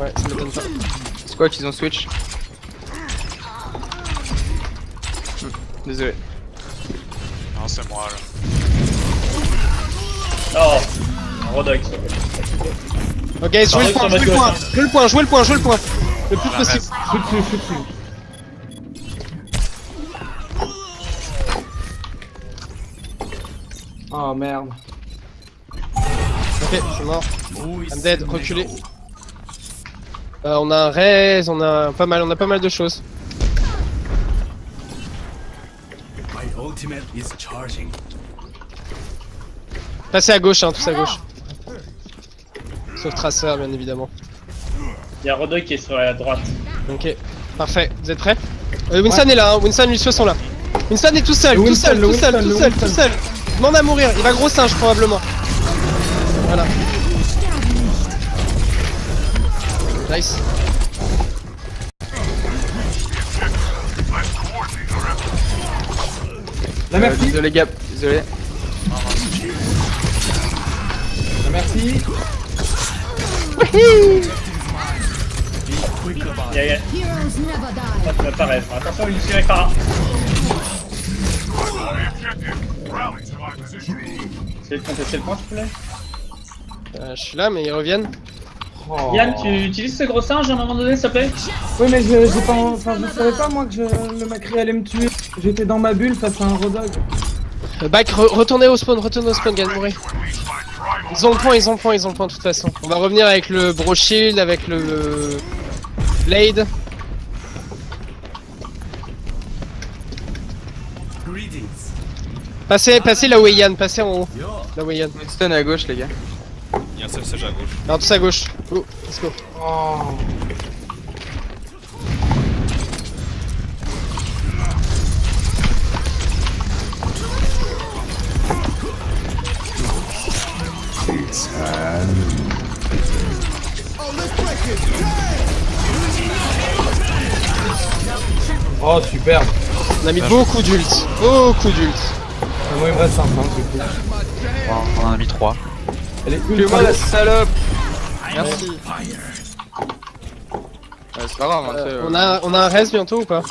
Ouais, ça m'étonne pas. Squat, ils ont switch. Désolé. Non, c'est moi là. Oh, un Rodog sur la gauche. Ok, jouez le point. Le plus La possible. reste. Je suis dessus. Oh merde. Ok, c'est mort. I'm dead, reculez. On a un raise, on a pas mal de choses. Passez à gauche, hein, tous à gauche. Sauf Tracer, bien évidemment. Il y a un Rodog qui est sur la droite. Ok, parfait. Vous êtes prêts? Winston est là, hein. Winston, lui, sont là. Winston est tout seul. Demande à mourir, il va gros singe probablement. Voilà. Nice. La merci. Désolé Gab, désolé. La merci. Il y a... Heroes never die. Ça va apparaître. Attention, il suit avec Pharah. Essayez de contester le point, s'il vous plaît. Je suis là, mais ils reviennent. Oh. Yann, tu utilises ce gros singe à un moment donné, s'il te plaît? Oui, mais je savais pas moi que le Macri allait me tuer. J'étais dans ma bulle face à un Rodog. Back, retournez au spawn, Gann mourir. Ils ont le point de toute façon. On va revenir avec le Bro Shield, avec le Blade. Passez là où est Yann, passez en haut. Là où est Yann. Winston à gauche, les gars. Il y a un seul sage à gauche. Non, tous à gauche. Go, let's go. Oh. Oh super. On a mis beaucoup d'ult. Beaucoup d'ult. Moi il me reste 5 du coup. On en a mis 3. Elle est Que ultra moi la salope. Merci. C'est pas grave, hein, tu sais, On a un res bientôt ou pas?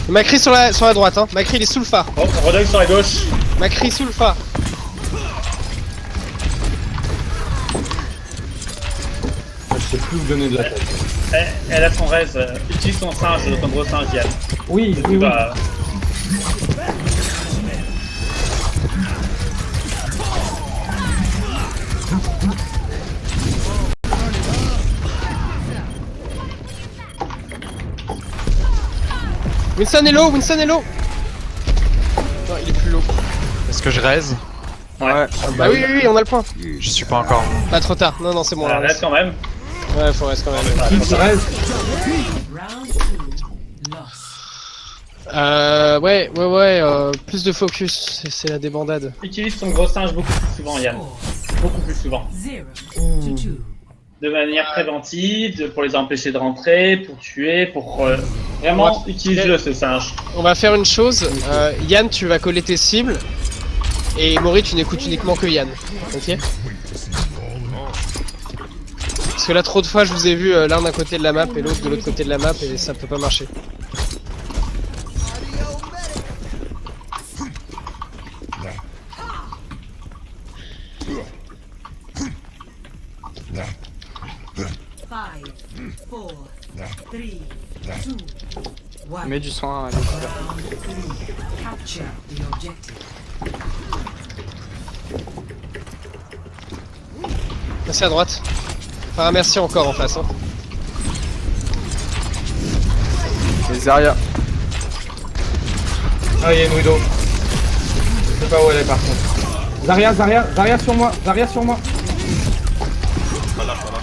Macri sur la droite, hein. Macri il est sous le phare. Oh, Rodog sur la gauche. Macri sous le phare. Je sais plus vous donner de la tête. Elle a son raise. Utilise ton singe, ton gros singe, Yann. Oui, oui, oui. Bah, Winston est low, Winston est low. Non, il est plus low. Est-ce que je raise? Ouais. Bah oui, oui, oui, on a le point. Je suis pas encore. Pas trop tard. Non, non, c'est bon. voilà, là, reste quand même. Ouais, faut rester quand même. Qui reste? Round 2. Lost. Ouais, plus de focus, c'est la débandade. Utilise ton gros singe beaucoup plus souvent, Yann. Beaucoup plus souvent. 0 to 2. De manière préventive, pour les empêcher de rentrer, pour tuer, pour vraiment utilise-le ce singe. On va faire une chose, Yann, tu vas coller tes cibles, et Maury, tu n'écoutes uniquement que Yann, ok? Parce que là, trop de fois, je vous ai vu l'un d'un côté de la map et l'autre de l'autre côté de la map, et ça peut pas marcher. Five, 4, 3, 2, 1. Mets du soin. Round 3. Capture the objective. Merci à droite. Enfin, merci encore en face. Hein. Les Zarya. Ah, il y a une Widow. Je sais pas où elle est par contre. Zarya sur moi, Zarya sur moi. Pas là, pas là.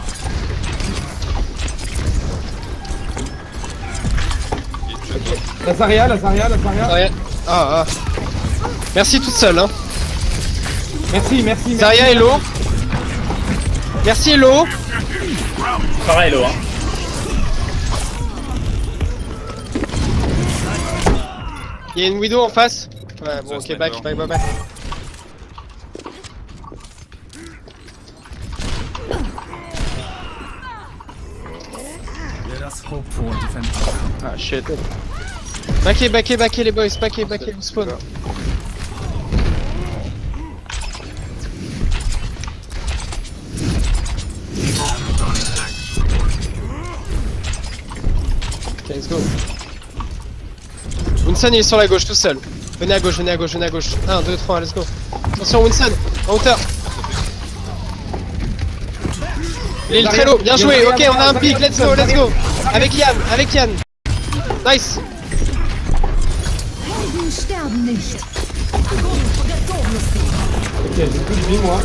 La Zarya. Zarya. Ah. Merci toute seule, hein. Merci. Zarya est low. Merci Hello. Farah Hello, hein. Il y a une Widow en face. Ouais, bon, Ça, ok, sniper. back. Ah shit. Backez les boys, backez le spawn. Ok, let's go. Winston il est sur la gauche tout seul. Venez à gauche. 1, 2, 3, let's go. Attention Winston, en hauteur. Il est très low, bien joué, ok on a un pic, let's go. Avec Yann. Nice. Helden sterben nicht. Ok, j'ai plus de vie moi.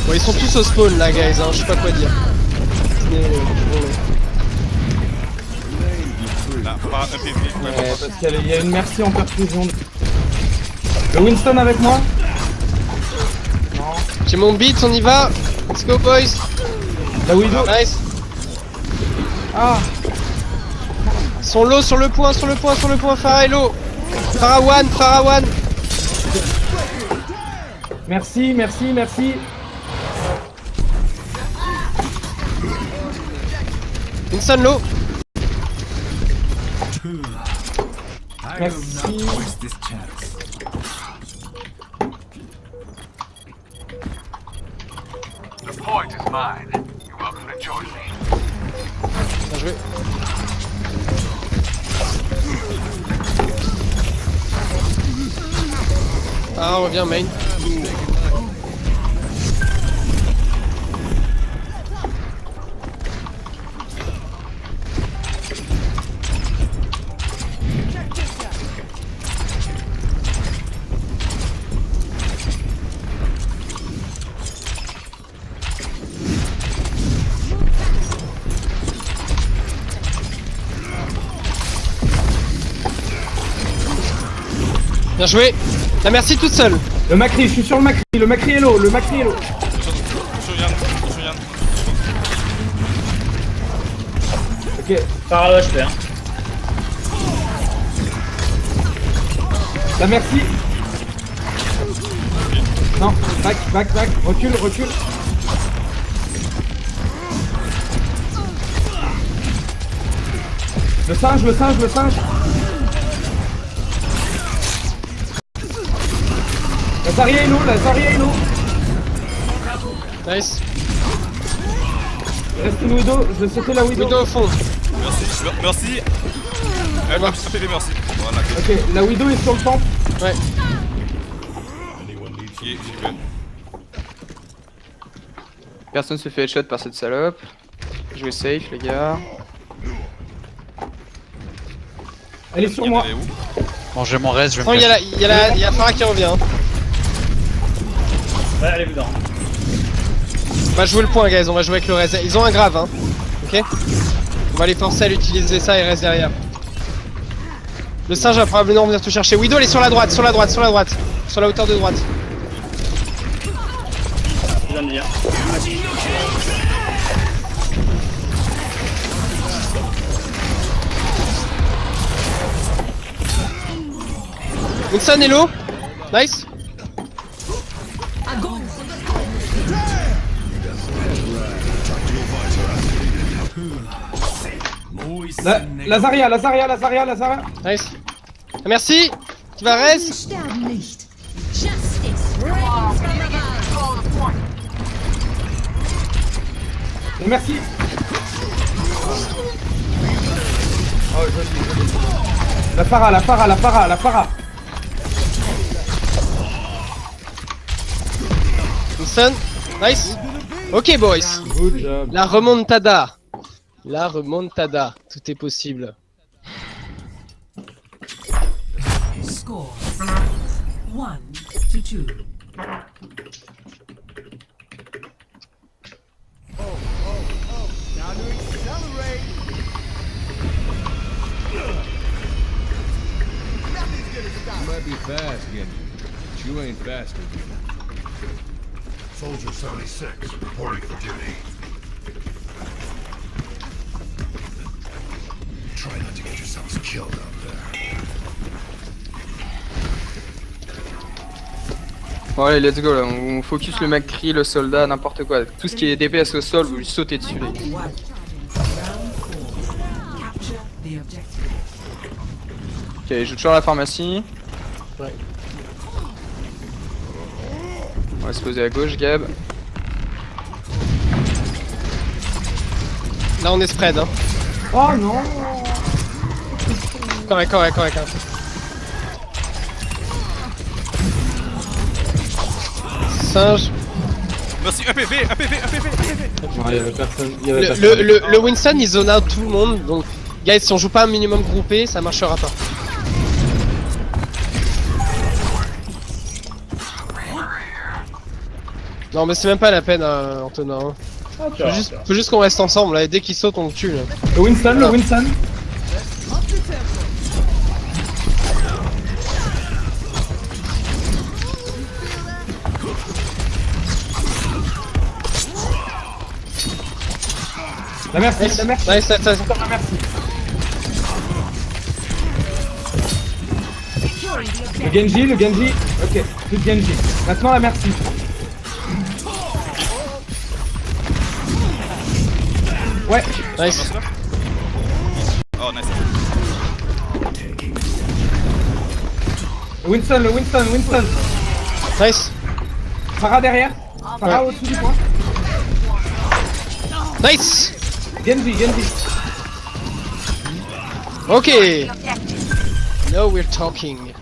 Bon ils sont tous au spawn là guys, hein, je sais pas quoi dire. Là, pas un PV. Ouais, parce qu'il y a une merci en perfusion. Le Winston avec moi? J'ai mon beat, on y va. Let's go boys. La Widow? Nice. Ah! Ils sont low sur le point, Farah est low. Farah one. Merci. Winston low. Merci. Bien joué. Ah, on revient main. Bien joué. La merci toute seule. Le Macri, je suis sur le Macri est low, Attention Yann. Ok, Farah Low HP, hein. la merci. Non, back, recule. Le singe, le singe, le singe. La Zarya est low, la Zarya est low. Nice. Il reste une Widow, je vais sauter la Widow. Widow au fond. Merci. Un PV, merci. Voilà, Ok, la Widow est sur le temple. Ouais. ok, j'y vais. Personne se fait headshot par cette salope. Jouez safe les gars. Elle est sur moi. Elle est où? Bon, j'ai mon reste, je vais Non, me il y a cacher. il y a Farah qui revient. Hein. Ouais, allez dedans. On va jouer le point, guys. On va jouer avec le reste. Ils ont un grave, hein. Ok. On va les forcer à l'utiliser ça et reste derrière. Le singe va probablement venir te chercher. Widow, elle est sur la droite, sur la droite, sur la droite. Sur la hauteur de droite. Je viens de dire. Winston est low. Nice. La Zarya, la Zarya, la Zarya, la Zarya. Nice. Merci. Qui va reste. Sterben nicht. Justice reigns from above. Et merci. Oh, joli. La Farah, la Farah, la Farah, la Farah. Winston. Nice. Ok, boys. Good job. La remontada. La remontada. Tout est possible. Score 1-2. You might be fast, Genji, but you ain't faster. Soldier 76, reporting for duty. Try not to get yourselves killed out there. Bon allez, let's go là, on focus le McCree, le soldat, n'importe quoi. Tout ce qui est DPS au sol, vous lui sautez dessus les gars. Round 4. Capture the objective. Ok, je joue toujours à la pharmacie. Ouais. On va se poser à gauche, Gab. Là, on est spread. Hein. Oh non. Correct, correct, correct. Singe. Merci, un PV, un PV, un PV, un PV. Non, il y avait personne. Il y avait personne. Le Winston, il zone out tout le monde. Donc, guys, si on joue pas un minimum groupé, ça marchera pas. Non, mais c'est même pas la peine, Antonin. Hein. Faut juste qu'on reste ensemble, là, et dès qu'il saute, on le tue. Là. Le Winston, le Winston. La merci, la merci. Nice, nice, nice. La merci. Le Genji, le Genji. Ok, plus de Genji. Maintenant la merci. Ouais. Nice. Oh, nice. Le Winston, le Winston, Winston. Nice. Farah derrière. Farah au-dessus du point. Nice. Genji, Genji. Ok. Now we're talking.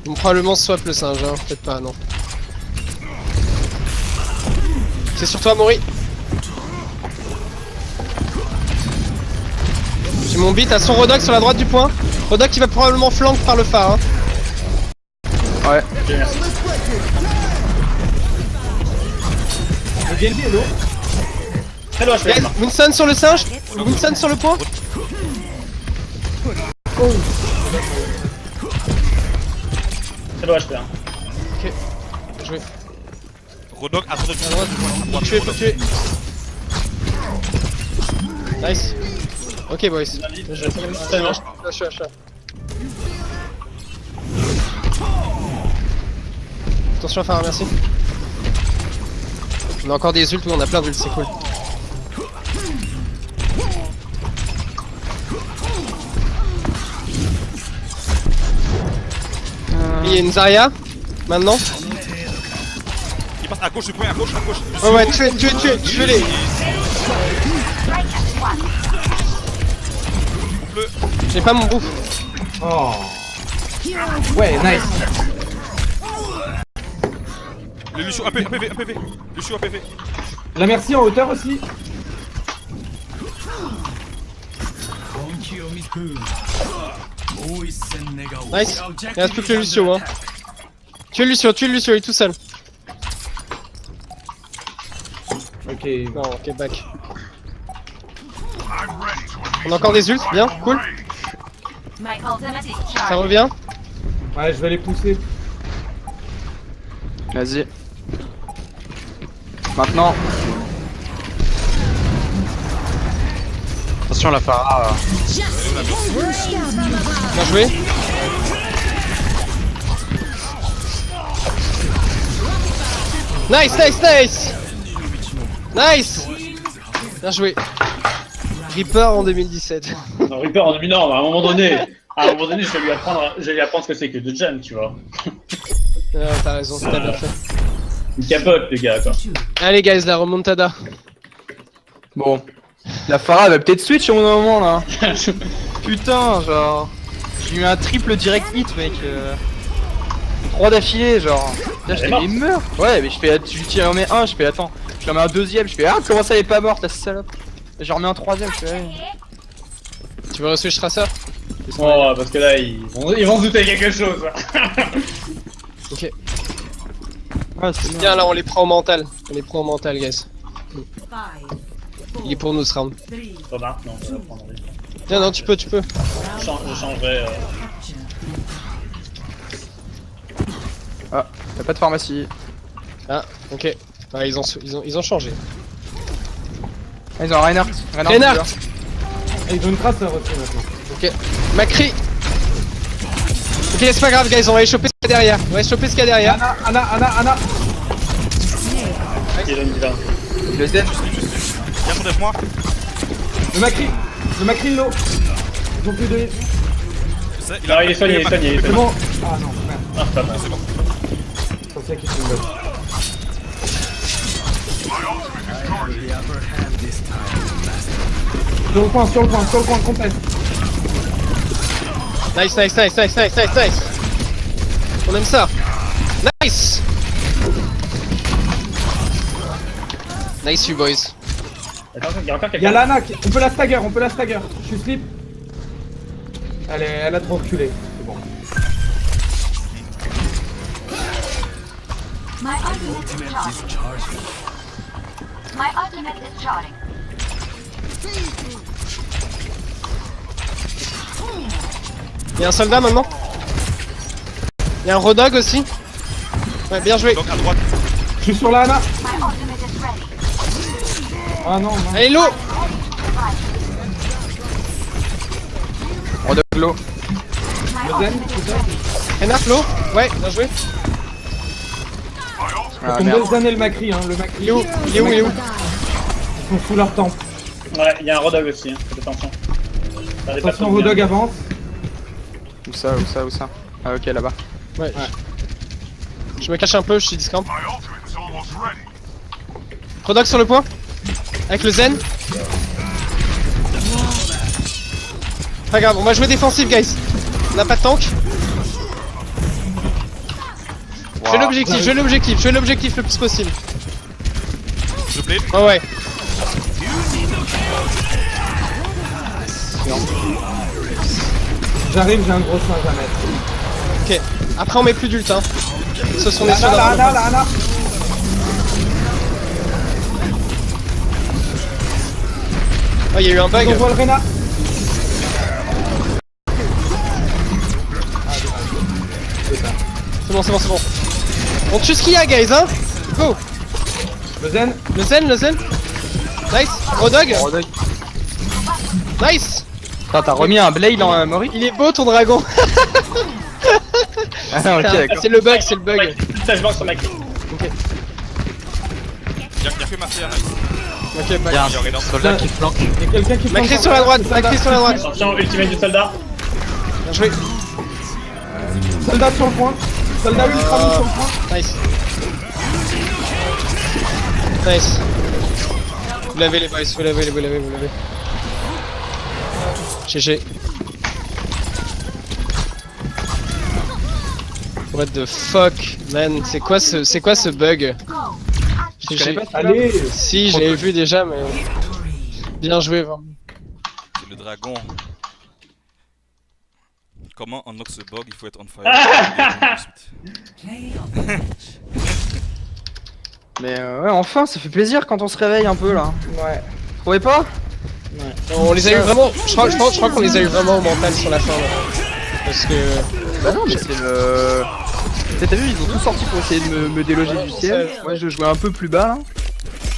On va probablement swap le singe, hein. Peut-être pas, non. C'est sur toi, Mori. J'ai mon beat à son Rodok sur la droite du point. Rodok qui va probablement flank par le phare. Hein. Ouais. Le Genji est low. Très loin, je Guys, fais. Winston sur le singe. Winston sur le point. Très loin, je fais. Ok. Joué. Rodok à droite. À droite. Faut tuer, faut tuer. Nice. Ok, boys. Je suis. Attention à faire un merci. On a encore des ults, on a plein d'ults, c'est cool. Il y a une Zarya, maintenant. Il passe à gauche du point, à gauche. Ouais, ouais, tuez-les. J'ai pas mon bouffe. Oh. Ouais, nice. Le Lucio, un PV. Lucio, un PV. La merci en hauteur aussi. Nice. Il reste plus que le Lucio, hein. Tuez le Lucio, il est tout seul. Ok. Non, ok, back. On a encore des ults, bien, cool. Ça revient. Ouais, je vais les pousser. Vas-y. Maintenant. Attention la Pharah. Bien joué. Nice. Bien joué. Reaper en 2017. Non, Reaper en 2000 ans, à un moment donné, je vais lui apprendre ce que c'est que de jam, tu vois. T'as raison, t'as bien fait. Il capote, le gars, quoi. Allez guys, la remontada. Bon. La Pharah va peut-être switch au moment là. Putain, genre. J'ai eu un triple direct hit, mec. 3 d'affilée, genre. Là, je Elle est fais, mais meurs. Ouais, mais je lui tire, remets un, je fais, attends. Je lui remets un deuxième, je fais, ah, comment ça elle est pas morte, la salope. Je remets un troisième, je fais, ouais. Tu veux re-switch Tracer? Oh, parce que là, ils vont se douter quelque chose. Ok. Ah, c'est bien. Bien là, on les prend au mental. Guys. 5, Il est pour nous ce round. 3, Remarque, non, on va prendre les... Viens, non, tu peux. Je changerai... Ah, y'a pas de pharmacie. Ah, ok. Ah, ils ont changé. Ah, ils ont Reinhardt. Reinhardt. Et ils ont une tracer aussi maintenant. Ok. Macri. Ok, c'est pas grave, guys, on va aller choper ce qu'il y a derrière. Anna. Il donne du vin. Le Zen. Viens contre moi. Le Macri low. Ils ont plus de... Non, il est soigné. C'est bon. Ah non, merde. Ah, c'est pas bon. C'est bon. Je pensais qu'il était une bonne. Sur le point, complète. Nice. On aime ça. Nice, you boys. Attends, il y a encore Y'a quelqu'un. Lana, on peut la stagger. Je suis slip. Elle a trop reculé. C'est bon. My ultimate is charging. Y'a un soldat maintenant. Y'a un Rodog aussi. Ouais, bien joué. Donc à droite. Je suis sur la Lana. My ultimate is ready. Ah non. Allez, l'eau. Rodog low. My Le Zen, ultimate is peut-être. ready. Reinhardt, l'eau. Ouais, bien joué. Ah, On merde. laisse donner le Macri, hein. Le Macri. Il est où? Ils sont sous leur temple. Ouais, il y a un Rodog aussi, hein. Faites attention. Attention, Rodog avance. Où ça? Ah, ok, là-bas. Ouais. Je me cache un peu, je suis discount. Rodog sur le point. Avec le Zen. Pas grave, on va jouer défensif, guys. On n'a pas de tank. Je fais l'objectif le plus possible. Je play. Oh ouais. J'arrive, j'ai un gros singe à mettre. Ok. Après on met plus d'ult, hein. Ce sont des Lana, soldats. Lana. Oh, il y a eu un bug. On voit le Rena. C'est bon. On tue ce qu'il y a, guys, hein. Go. Le Zen. Le Zen. Nice. Rodog. Nice. Putain, t'as remis un Blade en Mori? Il est beau ton dragon. Ah, ok, d'accord. C'est le bug. Ça, je lance sur Macri. Ok. Y'a que Marseille, nice. Ok, pas Y'a Il y aurait un dans- soldat qui flanque. Il y a quelqu'un qui Macri flanque sur la droite, Macri sur la droite. Attention, ultimate du soldat. Bien joué. Soldat sur le point. Soldat ultra mis sur le point. Nice. Nice. Vous l'avez les boys, vous l'avez. GG. What the fuck, man, c'est quoi ce bug? GG. Allez. Si, je l'avais vu déjà, mais bien joué, vraiment. C'est le dragon. Comment unlock ce bug? Il faut être on fire. Play of Mais ouais, enfin, ça fait plaisir quand on se réveille un peu là. Ouais. Vous trouvez pas? On les a eu vraiment, je crois qu'on les a eu vraiment au mental sur la fin là. Parce que... Bah non, mais c'est le... T'as vu, ils ont tout sorti pour essayer de me déloger du ciel. Moi je jouais un peu plus bas là.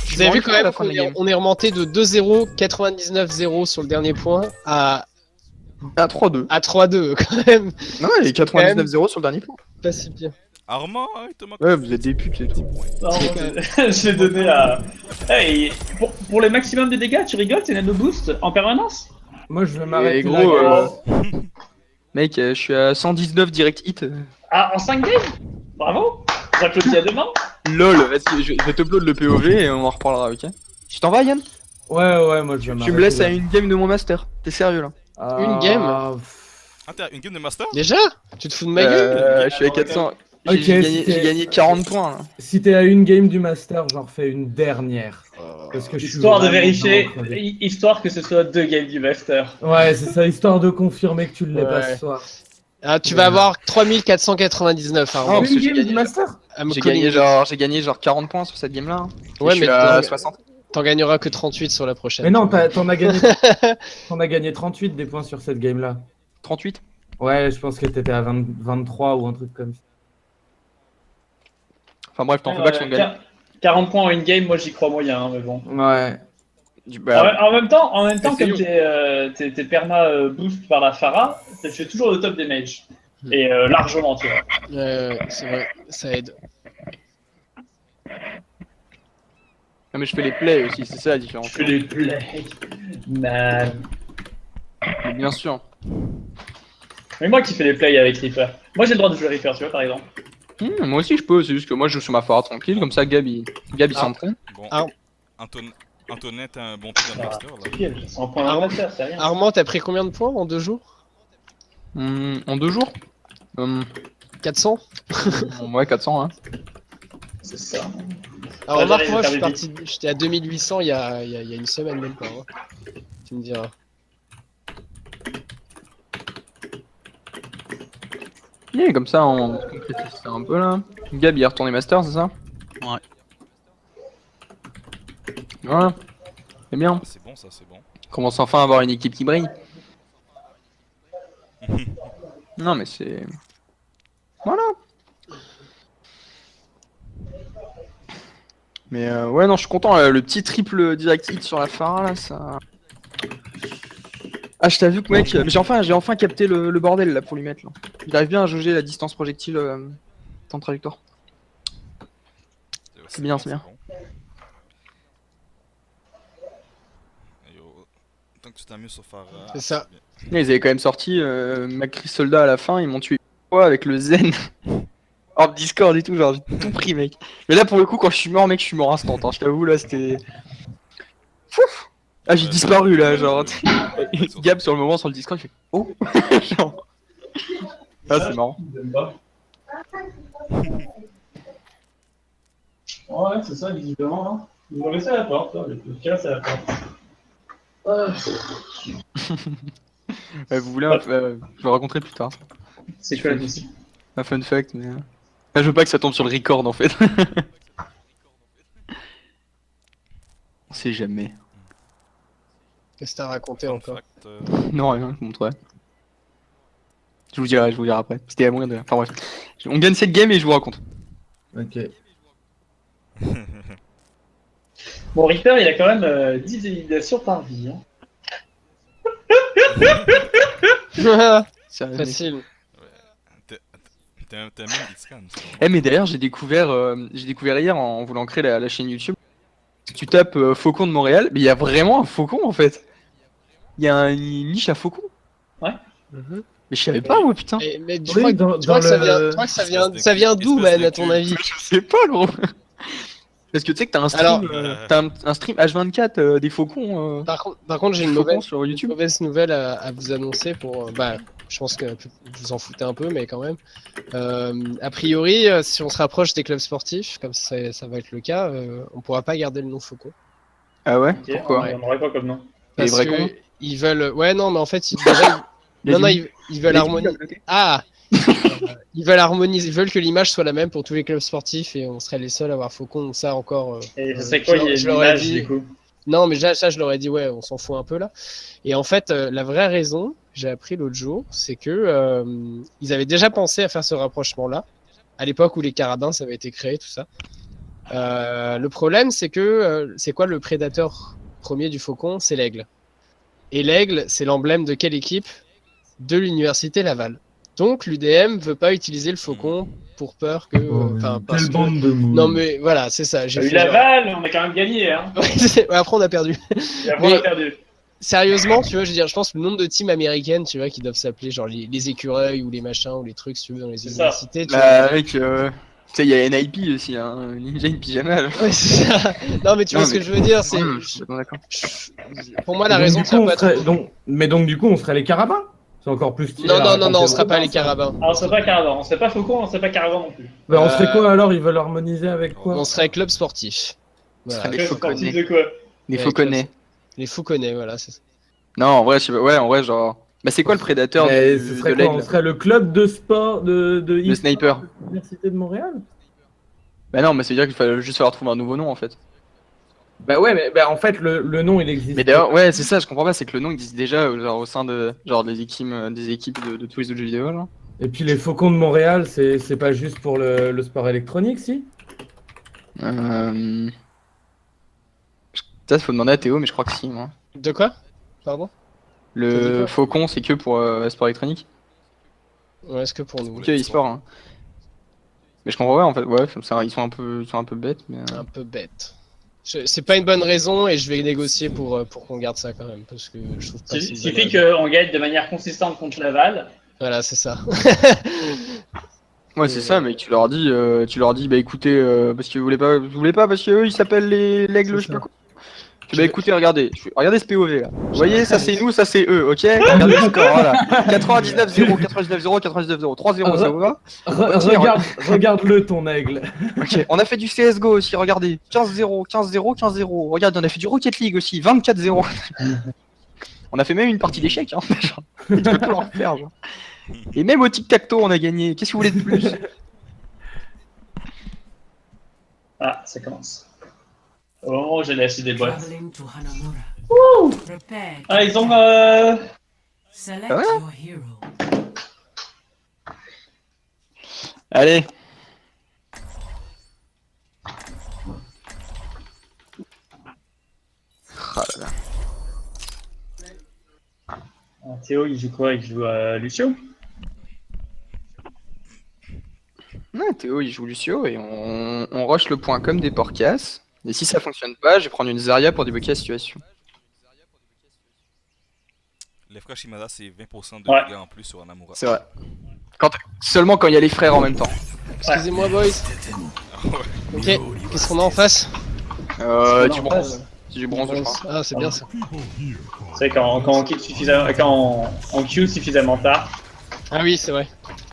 Vous avez vu quand même qu'on est remonté de 2-0, 99-0 sur le dernier point à 3-2. À 3-2 quand même. Non, il est 99-0 sur le dernier point. Pas si bien. Armand, il te manque. Ouais, vous êtes des putes les petits. Non, je l'ai donné à. Hey, pour les maximum de dégâts, tu rigoles, c'est nano boost en permanence? Moi je vais Et m'arrêter gros, là. mec, je suis à 119 direct hit. Ah, en 5 games? Bravo! J'applaudis à demain. LOL, vas-y, je vais t'upload le POV et on en reparlera, ok? Tu t'en vas, Yann? Ouais, moi je vais m'arrêter. Tu me laisses à là. une game de mon master. T'es sérieux là? Une game? Ah, Ah, t'as une game de master? Déjà? Tu te fous de ma gueule? Je suis à 400. Ok, J'ai gagné 40 points là. Si t'es à une game du master, j'en refais une dernière. Parce que je suis Histoire de vraiment vérifier, vraiment crevé. histoire que ce soit 2 games du master. Ouais, c'est ça, histoire de confirmer que tu l'es pas Ouais. ce soir. Ah, tu vas avoir 3499 Non, Armand. parce Une que j'ai game gagné- du master? J'ai gagné genre 40 points sur cette game là. Ouais, je mais suis à t'en- 60. t'en gagneras que 38 sur la prochaine. Mais non, t'en as gagné. T'en as gagné 38 des points sur cette game là. 38. Ouais, je pense que t'étais à 23 ou un truc comme ça. Enfin bref, t'en fais pas que je suis gagné. 40 points en une game, moi j'y crois moyen, hein, mais bon. Ouais. En même temps, comme essayons. t'es perma boost par la Pharah, tu fais toujours le top des mages. Et largement, tu vois. C'est vrai, ça aide. Non mais je fais les plays aussi, c'est ça la différence. Je fais les plays. Man. Mais bien sûr. Mais moi qui fais les plays avec Reaper. Moi j'ai le droit de jouer Reaper, tu vois, par exemple. Moi aussi je peux, c'est juste que moi je joue sur ma Pharah tranquille, comme ça Gab il s'entraîne. Bon. Ah. Antoinette a un bon truc dans le master là. C'est un point dans le master, c'est rien. Armand, t'as pris combien de points en 2 jours? En 2 jours 400? Ouais, 400 hein. C'est ça. Alors Ouais, remarque, j'allais moi je faire suis des parti, j'étais à 2800 il y a une semaine même pas. Hein. Tu me diras. Yeah, comme ça on concrétise ça un peu là. Gab il est retourné master, c'est ça? Ouais. Voilà. C'est bien. C'est bon, ça, c'est bon. On commence enfin à avoir une équipe qui brille. Non mais c'est... Voilà. Mais ouais non je suis content, le petit triple direct hit sur la Pharah là, ça... Ah je t'avoue que mec, j'ai enfin capté le bordel là pour lui mettre là. Il arrive bien à jauger la distance projectile temps de trajectoire. C'est bien, c'est bien. bon. Yo, tant que tu t'amuses sur Pharah. C'est ça. bien. Ils avaient quand même sorti Macri Soldat à la fin, ils m'ont tué une fois avec le Zen. Hors Discord et tout, genre j'ai tout pris mec. Mais là pour le coup quand je suis mort mec je suis mort instant, hein. Je t'avoue là c'était... Fouf. Ah j'ai disparu là genre. Gab sur le moment sur le Discord il fait oh. Genre... Ah c'est marrant. Ouais, c'est ça, visiblement. Hein. Ils ont laissé à la porte, hein, le casse à la porte. Vous voulez je vais le raconter plus tard. C'est quoi la question? Un fun fact mais... Ah, je veux pas que ça tombe sur le record en fait. On sait jamais. Qu'est-ce que t'as raconté encore? Non rien, je vous montrerai. Je vous dirai après. C'était à moyen de... Enfin bref. On gagne cette game et je vous raconte. Ok. Bon, Reaper, il a quand même 10 éliminations par vie. Hein. Sérieux, Facile. T'es un même Blitzcrank. Eh mais d'ailleurs j'ai découvert hier en voulant créer la chaîne YouTube Si tu tapes Faucon de Montréal, mais il y a vraiment un faucon en fait. Il y a une niche à faucon. Mhm. Mais je savais pas moi putain. Mais tu Oui, crois, dans- tu crois dans que ça le- vient, tu crois que ça vient d'où, man, à ton avis? Je sais pas gros. Parce que tu sais que t'as un stream, Alors- t'as un stream H24 des faucons. Par contre, j'ai une Faucon mauvaise, sur YouTube. nouvelle à vous annoncer pour. Je pense que vous en foutez un peu, mais quand même. A priori, si on se rapproche des clubs sportifs, comme ça va être le cas, on pourra pas garder le nom Faucon. Ah ouais. Ok, Pourquoi on aurait quoi comme nom? Parce vrais que cons ils veulent. Ouais, non, mais en fait, Les non, uniques. ils veulent Les harmoniser. uniques. Ah Ils veulent harmoniser, ils veulent que l'image soit la même pour tous les clubs sportifs et on serait les seuls à avoir Faucon, donc ça encore. Et c'est quoi je l'aurais l'image dit. du coup? Non, mais ça, je leur ai dit, ouais, on s'en fout un peu là. Et en fait, la vraie raison, j'ai appris l'autre jour, c'est que ils avaient déjà pensé à faire ce rapprochement-là, à l'époque où les carabins, ça avait été créé, tout ça. Le problème, c'est que c'est quoi le prédateur premier du faucon? C'est l'aigle. Et l'aigle, c'est l'emblème de quelle équipe? De l'université Laval. Donc l'UDM veut pas utiliser le faucon pour peur que. Parce Quelle que- bande de moules. Non mais voilà, c'est ça. J'ai J'ai eu fait genre- Laval, on a quand même gagné, hein. Ouais, après on a perdu. Et après, on Mais- a perdu. Sérieusement, tu vois, je veux dire, je pense que le nombre de teams américaines, tu vois, qui doivent s'appeler genre les écureuils ou les machins ou les trucs, si tu veux, dans les C'est ça. universités. Tu vois. Bah mec, tu sais il y a NIP aussi, hein. Ninja in pyjama. Là. Ouais, c'est ça. Non mais tu vois Non, ce mais- que je veux dire, c'est. Ouais, je suis d'accord. Pour moi, la Donc, raison du de coup, ça on pas serait... donc du coup, on serait les carabins. C'est encore plus stylé. Non, à non, non, raconter non, on aux sera pas gens, les ça. carabins. Ah, on serait pas Caravan, on serait pas Faucon, on serait pas Caravan non plus. Bah, on serait Euh, quoi alors? Ils veulent harmoniser avec quoi? On serait club sportif. Voilà. serait Les sportifs de quoi? Les Ouais, fauconnets. Les Fauconnais, voilà, c'est ça. Non, en vrai, je sais pas. Ouais, en vrai, genre. Bah, c'est quoi le prédateur Mais du, ce de serait quoi? On l'aigle? serait le club de sport de Le sniper. de l'université de Montréal? Bah non, mais ça veut dire qu'il fallait juste falloir trouver un nouveau nom en fait. Bah ouais, mais bah, en fait, le nom il existe. Mais d'ailleurs, ouais, c'est ça, je comprends pas, c'est que le nom existe déjà genre, au sein de genre des équipes de tous les autres jeux vidéo là. Et puis les Faucons de Montréal, c'est pas juste pour le sport électronique, si? Ça, faut demander à Théo, mais je crois que si, moi. De quoi? Pardon? T'as dit Le quoi Faucon, c'est que pour sport électronique. Ouais, est-ce que pour nous? Que e-sport. Hein. Mais je comprends pas en fait, ouais, ils sont un peu bêtes, mais. Un peu bête. C'est pas une bonne raison et je vais négocier pour qu'on garde ça quand même parce que je trouve pas que c'est Il une bonne suffit raison. qu'on gagne de manière consistante contre Laval. Voilà, c'est ça. Ouais, c'est ça, mec, tu leur dis, bah écoutez, parce que vous voulez pas parce que eux ils s'appellent l'aigle, je sais pas quoi. Bah écoutez, regardez ce POV là. Vous voyez, ça c'est nous, ça c'est eux, ok? Regardez le score, voilà. 99-0, 99-0, 99-0, 3-0, ça vous va? Regarde-le ton aigle. Ok, on a fait du CSGO aussi, regardez. 15-0, 15-0, 15-0. Regarde, on a fait du Rocket League aussi, 24-0. On a fait même une partie d'échecs, hein. Genre, il peut tout leur faire, genre. Et même au tic-tac-toe, on a gagné. Qu'est-ce que vous voulez de plus? Ah, ça commence. Au moment où j'ai lâché des boîtes. Traveling to Hanamura. Prepare. Ah, ils ont. Select Ah ouais your hero. Allez. Oh là là. Théo, il joue quoi? Il joue Lucio? Ouais, Théo il joue Lucio et on rush le point comme des porcasses. Et si ça fonctionne pas, je vais prendre une Zarya pour débloquer la situation. Les frères Shimada, c'est 20% de Ouais. dégâts en plus sur Hanamura. C'est vrai. Seulement quand il y a les frères en même temps. Excusez-moi, boys. Ok, qu'est-ce qu'on a en face? Du bronze. C'est du bronze, je crois. Ah, c'est bien ça. C'est quand on quitte suffisamment. Quand on queue suffisamment tard. Ah oui, c'est vrai.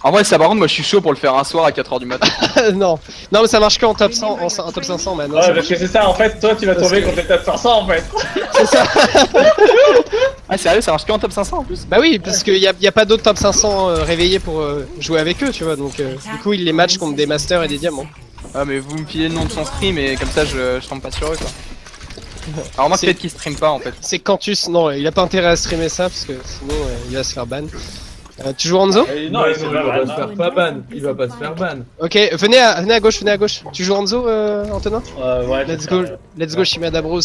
En vrai, ça par contre, moi je suis chaud pour le faire un soir à 4h du matin. Non, non, mais ça marche qu'en top 100, en top 500 maintenant. Ouais, parce que c'est ça, en fait, toi tu vas tomber contre les top 500 en fait. C'est ça. Ah, sérieux, ça marche qu'en top 500 en plus? Bah oui, parce qu'il y a pas d'autres top 500 réveillés pour jouer avec eux, tu vois. Donc du coup, ils les matchent contre des masters et des diamants. Ah, mais vous me filez le nom de son stream et comme ça je tombe pas sur eux quoi. Alors, moi, C'est- peut-être qu'il stream pas en fait. C'est Cantus, non, il a pas intérêt à streamer ça parce que sinon il va se faire ban. Tu joues Hanzo? Non, il se il va va pas ban. se faire pas ban. Il va pas se faire ban. Ok, venez à gauche, venez à gauche. Tu joues Hanzo, Antonin? Ouais, Let's go Shimada Bros.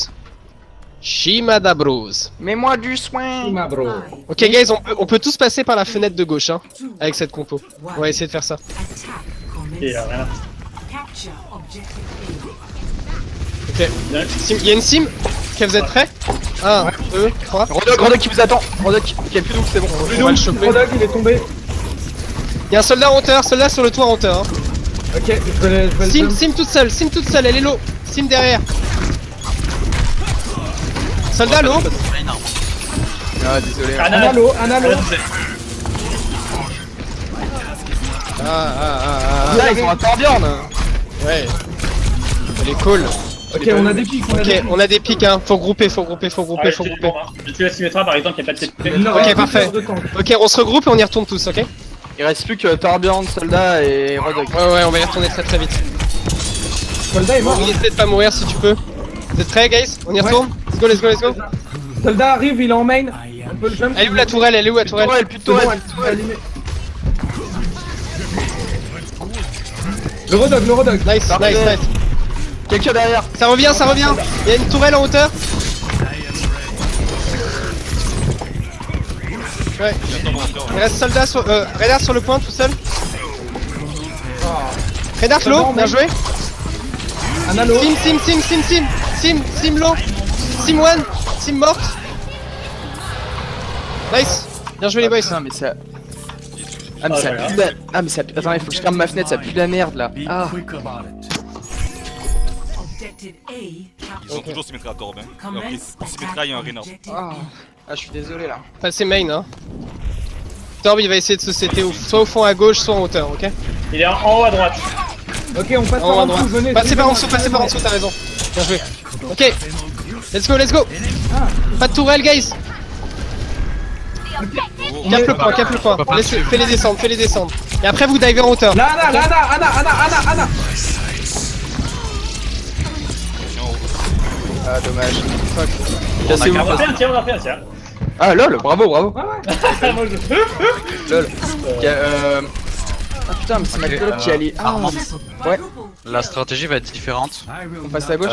Shimada Bros. Mets-moi du soin! Ma bro. Ok guys, on peut tous passer par la fenêtre de gauche hein, avec cette compo. On va essayer de faire ça. Attack Et commence. rien. Capture objective A. Ok. Il y a une sim. Ok, vous êtes prêts 1, 2, 3. Rodog qui vous attend. Rodog qui a plus d'où, c'est bon. On va le choper. Rodog, il est tombé. Il y a un soldat en hauteur, soldat sur le toit en hauteur. Hein. Ok, je vais le Sim, jump. sim toute seule, elle est low. Sim derrière. Soldat low. Ah, désolé. Un halo. Là, ils ont un Torbjorn. Ouais. Elle est cool. Ok, on a des pics. Ok, on a des pics, hein. Faut grouper. Tu laisses Symmetra par exemple, il n'y a pas de TP. Ok, parfait. Ok, on se regroupe et on y retourne tous, ok? Il reste plus que Torbjorn, Soldat et Rodog. Ouais, on va y retourner très vite. Soldat est mort. Essaie de pas mourir si tu peux. Vous êtes prêts, guys? On y retourne? Let's go. Soldat arrive, il est en main. On peut le jump. Elle est où la tourelle? Elle est où la tourelle? Plus de C'est bon, tourelle. elle est allumée. Le Rodog. Nice. Quelqu'un derrière. Ça revient. Il y a une tourelle en hauteur. Ouais. Il reste soldat sur. Radar sur le point tout seul. Radar low, bien joué. Un halo. Sim low. Sim one. Sim morte. Nice. Bien joué les boys. Putain, mais ça. Ah, mais ça pue la. Ah, mais ça pue. Attends, il faut que je ferme ma fenêtre, ça pue la merde là. Ah. Objective A Ils ont toujours Symmetra à Torb. Hein. Alors que Symmetra, il y a un Reynard. Ah, je suis désolé là. Passez main, hein. Torb il va essayer de se setter soit au fond à gauche, soit en hauteur, ok? Il est en haut à droite. Ok, on passe En haut par à en dessous, droite. venez. Passez par en dessous, t'as raison. Bien joué. Ok. Let's go. Pas de tourelle, guys. Cap le point. Fais-les descendre. Et après vous divez en hauteur. Là, Anna. Ah, dommage. On Cassez-vous. On a fait un tir. Ah, lol, bravo. Moi, je- Lol. Ah putain, mais c'est ma coloc qui allait. Ah, ouais. La stratégie va être différente. On passe à gauche.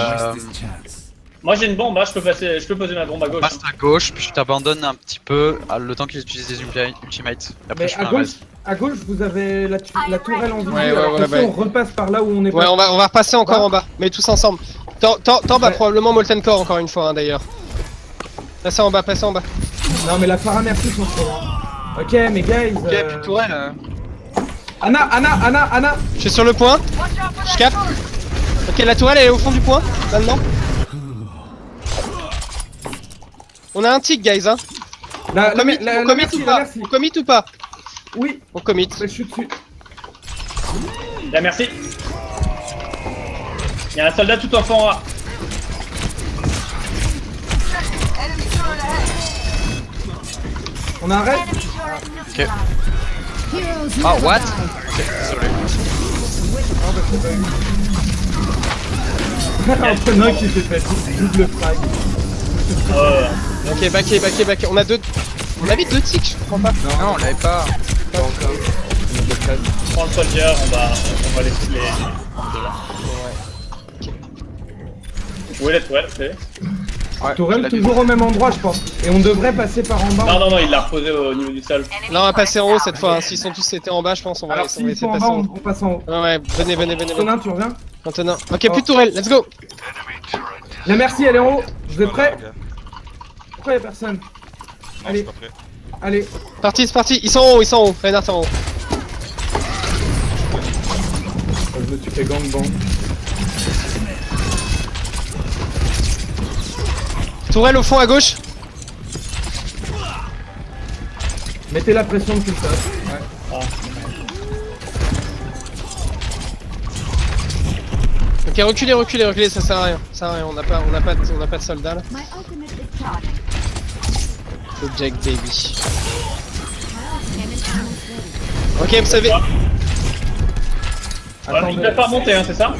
Moi j'ai une bombe, hein, je peux poser ma bombe à gauche. Passe à gauche, puis tu t'abandonnes un petit peu le temps qu'ils utilisent des ultimates. Après, Mais je fais à un gauche, raise. à gauche, vous avez la tourelle en vue. Ouais, alors que ouais. si on repasse par là où on est Ouais, pas. on va repasser encore en bas, mais tous ensemble. Torb a probablement Molten Core encore une fois, hein, d'ailleurs. Passez en bas. Non, mais la Farah merci sont trop loin. Ok, mais guys. Ok, plus de tourelle. Anna. Je suis sur le point. Je capte. Ok, la tourelle elle est au fond du point, maintenant. On a un tic, guys, hein. On commit ou pas? Oui, On commit. je suis dessus. Là, merci. Il y a un soldat tout en fond en haut. On a un raid. Ok. Ah, what? Antonin qui s'est fait double frag. Ok, backé. On avait deux tics, je comprends pas. Non, on l'avait pas. Pas encore. Prends le soldier, on va laisser les deux là. Où est la tourelle? Ouais, Tourelle toujours au même endroit, je pense. Et on devrait passer par en bas. Non, il l'a reposé au niveau du sol. Là, on va passer en haut cette fois. Hein. S'ils sont tous été en bas, je pense, on va Alors essayer s'ils de sont en passer bas, en haut. on passe en haut. Ouais, venez. Antonin, tu reviens? Antonin. Ok, plus de tourelle, let's go. La merci, elle est en haut. Vous êtes prêts? Ok. Pourquoi y'a personne? Non, je Allez. suis pas prêt. Allez. C'est parti. Ils sont en haut. Reinhardt est en haut. Je me suis fait gangbang. Tourelle au fond à gauche. Mettez la pression de tout ça. Ok, reculez, ça sert à rien. On n'a pas de soldats là. My ultimate is charged. Object baby. Cannon Ok, vous savez. Voilà, il ne peut pas remonter, hein, c'est ça?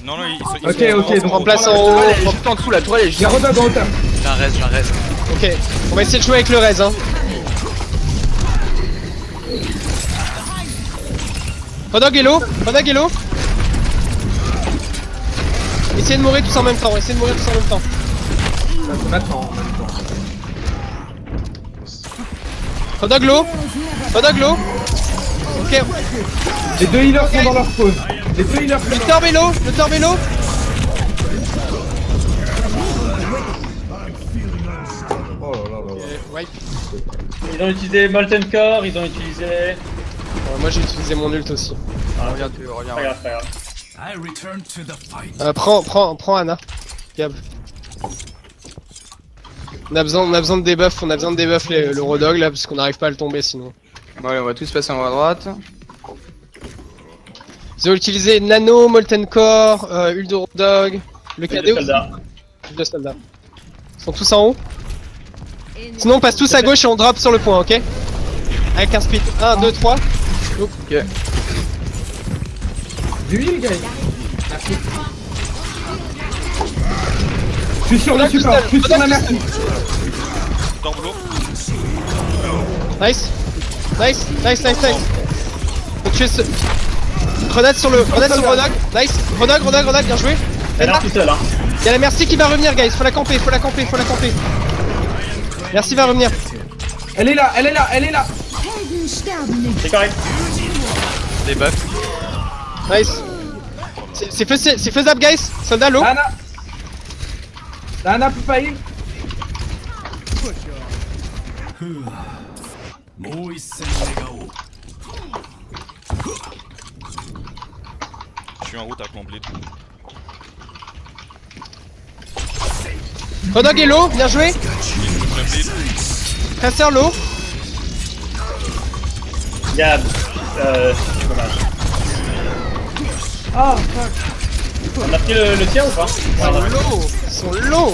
Non, ils sont. Ok, donc On place en La haut. tourelle est juste en dessous, la tourelle est juste J'ai Rodog en hauteur. J'ai un raise. Ok, on va essayer de jouer avec le res. Hein. Rodog est low. Essayez de mourir tous en même temps. Maintenant. Rodog low. Ok, Les deux healers sont dans leur spawn. Les deux healers sont le torb est low. Oh là là là là. Wipe. Ils ont utilisé Molten Core, ils ont utilisé... Moi j'ai utilisé mon ult aussi. Regarde, regarde. Pas grave, pas grave. I return to the fight. Prends Anna. Gab. On a besoin de debuff, le Rodog là parce qu'on n'arrive pas à le tomber sinon. Ouais, on va tous passer en haut à droite. Ils ont utilisé Nano, Molten Core, ult de Rodog, le Ult de KD aussi. soldat. Ult de soldat. Ils sont tous en haut. Sinon on passe tous à gauche et on drop sur le point, ok? Avec un speed. 1, 2, 3. Ok. Du heal, guys. Merci. Je suis sur le support, je suis sur la merci. Dans l'eau. Nice. Faut tuer ce... Grenade sur le Rodog. Nice. Rodog, bien joué. Elle est tout seul, hein. Y'a la Merci qui va revenir, guys. Faut la camper. Merci va revenir. Elle est là. C'est correct. Des buffs. Nice. C'est faisable, guys. Soldat low. Anna peut pas heal. Je suis en route avec mon bleed. Rodog est low, bien joué. Le bleed. Tracer low. Gab. Dommage. Oh fuck. On a pris le tir ou pas? Ouais, on a pris. Ils sont low.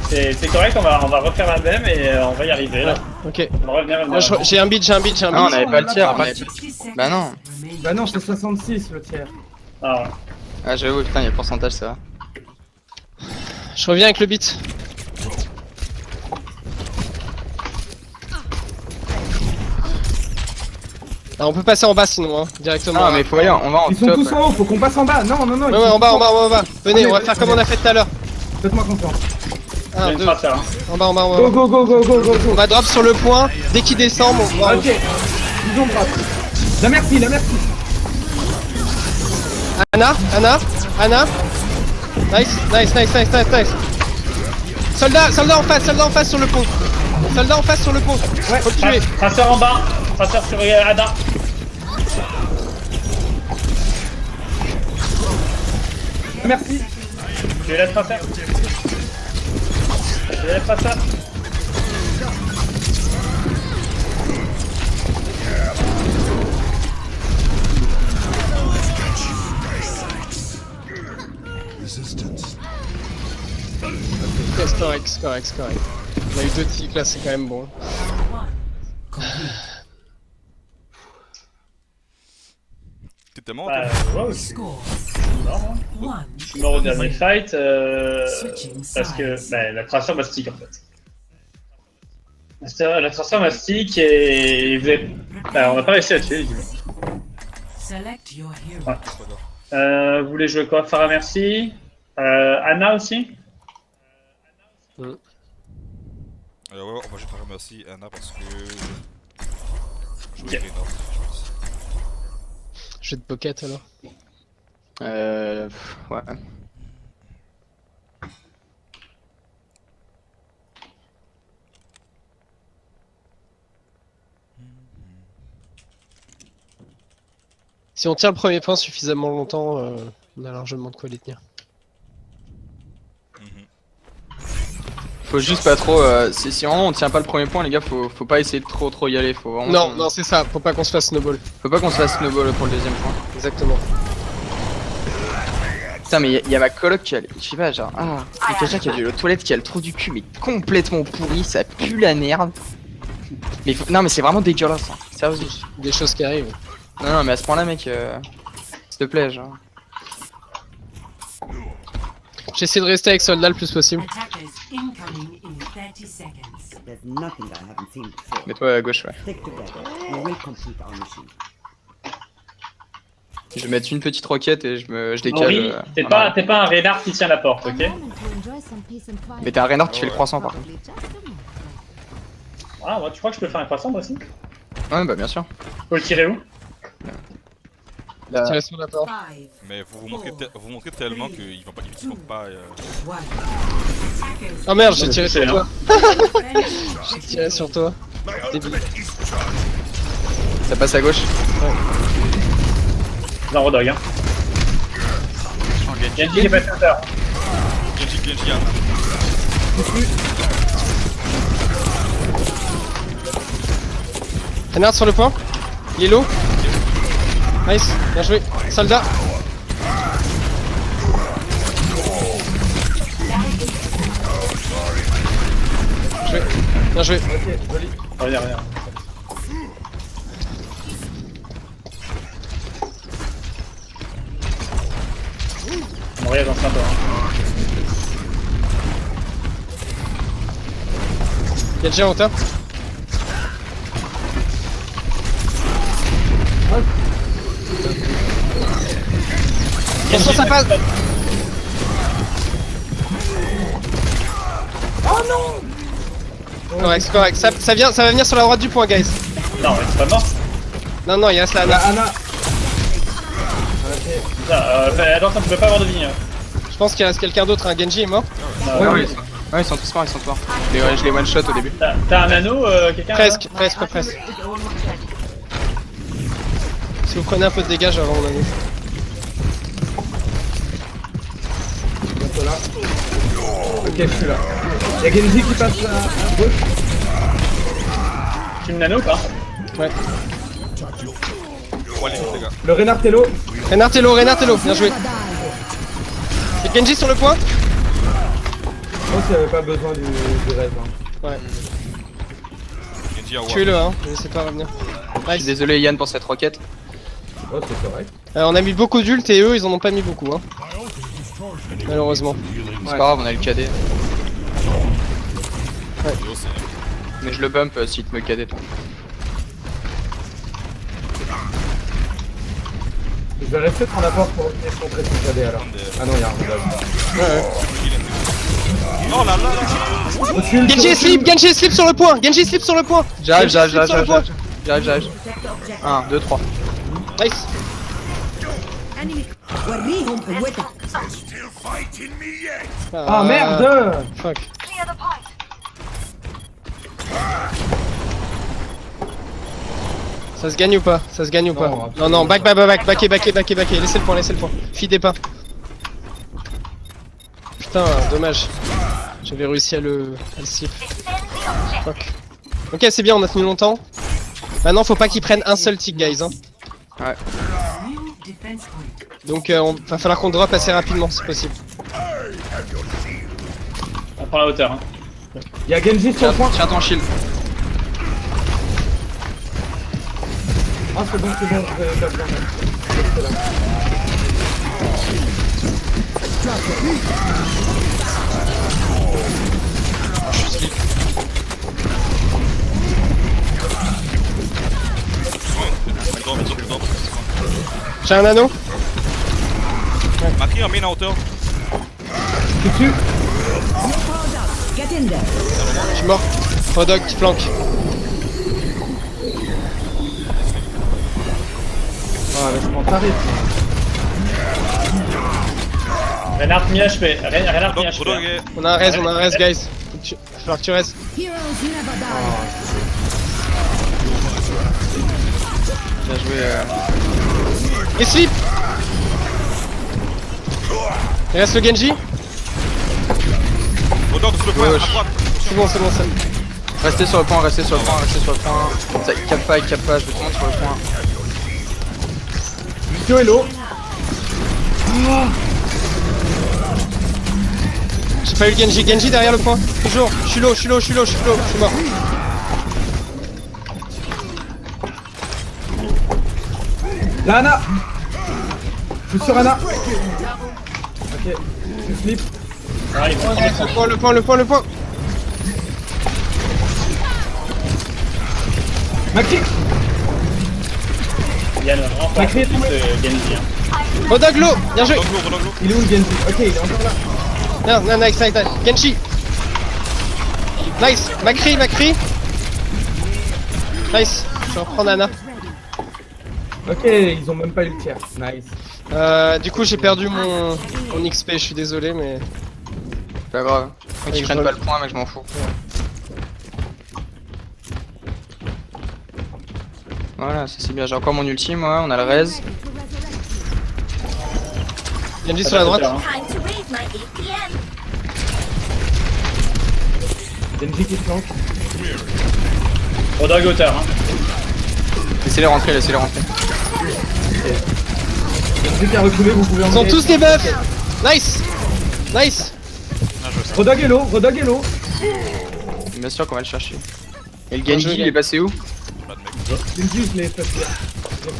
C'est correct, on va refaire la même et on va y arriver là. Ok. On va revenir. Moi, j'ai un beat. Ah, on avait pas le tir. Bah non. Bah non, c'est 66 le tiers. Ah ouais. Ah, j'avoue, putain, il y a le pourcentage, ça va. Je reviens avec le beat. Ah, on peut passer en bas sinon, hein, directement. Ah, mais faut aller, on va en Ils sont top. tous en haut, faut qu'on passe en bas. Non. Ouais, en bas. Venez, on va faire comme on a fait tout à l'heure. Faites-moi confiance. 1, 2. En bas. Go. On va drop sur le point. Dès qu'il descend, on va. Ok. Ils ont drop. La merci. Anna. Nice. Soldat en face sur le pont. Ouais. Faut le tuer. Traceur en bas. Traceur sur Ada. Merci. Je laisse traceur. Resistance. C'est correct. On a eu 2 ticks là, c'est quand même bon. T'étais mort, Bah, toi? ouais, aussi. Score Mort, hein. 1. Je suis mort au dernier fight parce que la traceur mastique en fait. La traceur mastique et vous avez... on n'a pas réussi à tuer. Select your hero. Ouais. Vous voulez jouer quoi? Farah merci. Anna aussi. Ouais, on va juste faire merci Anna parce que... Je vais Ok. Jeu de pocket alors. Ouais. Si on tient le premier point suffisamment longtemps, on a largement de quoi les tenir. Faut juste pas trop. Si vraiment on tient pas le premier point, les gars, faut pas essayer de trop y aller. Faut vraiment. Non, c'est ça, faut pas qu'on se fasse snowball. Faut pas qu'on se fasse snowball pour le deuxième point. Exactement. Putain, mais y a ma coloc qui a. Je sais pas, genre. Ah, y a quelqu'un qui a vu aux toilettes qui a le trou du cul, mais complètement pourri, ça pue la merde. Mais non, mais c'est vraiment dégueulasse, hein. Sérieusement. Des choses qui arrivent. Non, mais à ce point là, mec, s'il te plaît, genre. J'essaie de rester avec soldat le plus possible. Attackers incoming in 30 seconds. There's nothing I haven't seen before. Mets-toi à gauche, ouais. Stick together. We will complete our mission. Je vais mettre une petite roquette et je décale. Henri, t'es pas un Reynard qui tient la porte, ok? Mais t'es un Reynard qui fait le croissant par contre. Ah, moi, tu crois que je peux faire un croissant moi aussi? Ouais, bah bien sûr. Faut le tirer où? Tirer sur la porte. 5, Mais vous manquez tellement qu'ils vont pas. 1. Oh merde, j'ai tiré sur touché, toi. J'ai tiré sur toi. Débile. Ça passe à gauche. Zero dog, hein. Genji est pas center. Genji, hein. Renard sur le point. Il est low. Nice, bien joué. Soldat. Joué. Bien joué. Reviens. Moria dans sa barre. Y'a le géant en hauteur. Attention, ça passe. Oh non! Correct, correct. Ça va venir sur la droite du point, guys. Non, mais c'est pas mort. Non, il reste là. La Ana. Attends, ça ne peut pas avoir de vie. Je pense qu'il reste quelqu'un d'autre. Un Genji est mort. Ouais, ils sont tous morts, Je les one shot au début. T'as un anneau, quelqu'un? Presque. Si vous prenez un peu de dégâts, avant mon ami. Bientôt là. Ok, je suis là. Y'a Genji qui passe à gauche. Tu me nano ou pas? Ouais. Bon, allez, les gars. Le Renard Tello. Renard Tello, bien joué. Et Genji sur le point. Je pense qu'il n'y avait pas besoin du rêve. Hein. Ouais. Genji à War. Tuez-le, hein. N'hésitez pas à revenir. Je suis désolé Yann pour cette roquette. Oh, c'est correct. On a mis beaucoup d'ult et eux, ils en ont pas mis beaucoup, hein. Malheureusement. C'est pas grave, on a le KD. Yo, c'est- Mais je le bump s'il te me KD toi. Je vais rester prendre la porte pour venir contrer son KD alors. Ah non, y'a un rebelle. Oh là là là. Genji est slip sur le point. J'arrive. Genji slip sur le point. J'arrive. 1, 2, 3. Nice. Ah merde! Fuck. Ça se gagne ou pas? Non, Non, backez, laissez le point. Fidez pas. Putain, dommage. J'avais réussi à le slip. Fuck. Ok, c'est bien, on a tenu longtemps. Maintenant, faut pas qu'ils prennent un seul tick, guys. Hein. Ouais. Donc, va falloir qu'on drop assez rapidement, si possible. On prend la hauteur. Hein. Y'a Genji sur le point. Tiens ton shield. Ah, c'est bon, je vais pas besoin. Restez là. J'ai un anneau. Marqué en main en hauteur. Dessus. Je suis mort. Rodog qui flanque. Ah, laisse-moi t'arrêter. Renard mi HP. Renard mi HP. Rodog est. On a un res, guys. Va falloir que tu restes. Heroes never die. Bien joué. Et slip. Il reste le Genji. Rodog sur le point, à droite. C'est bon. Restez sur le point. Ça, cap pas, je vais te montre sur le point. Lucio est low. J'ai pas eu le Genji derrière le point. Toujours. Je suis low, je suis mort. La Ana. Je suis sur Ana. Ok. Je slip. Ah, il prend le Le point. Maxi. Yann va vraiment faire plus de Genji. Hein. Rodog low. Bien joué. Rodog. Il est où le Genji? Ok, il est encore là. Non, nice. Genji. Nice. Macri. Nice. Je vais reprendre Ana. Ok, ils ont même pas eu le tiers. Nice. Du coup, j'ai perdu mon XP, je suis désolé, mais. C'est pas grave. Tant qu'ils prennent pas le point, mec, je m'en fous. Voilà, ça c'est bien. J'ai encore mon ultime, moi. On a le res. Genji sur la droite. Genji qui flanque. Rodog hauteur. Hein. Laissez-les rentrer, laissez-les rentrer. Genji qui a reculé, vous pouvez en Ils sont tous des buffs. Nice. Nice. Rodog est low, Rodog est low. Bien sûr qu'on va le chercher. Et le Genji, il est passé où? Genji, je l'ai fait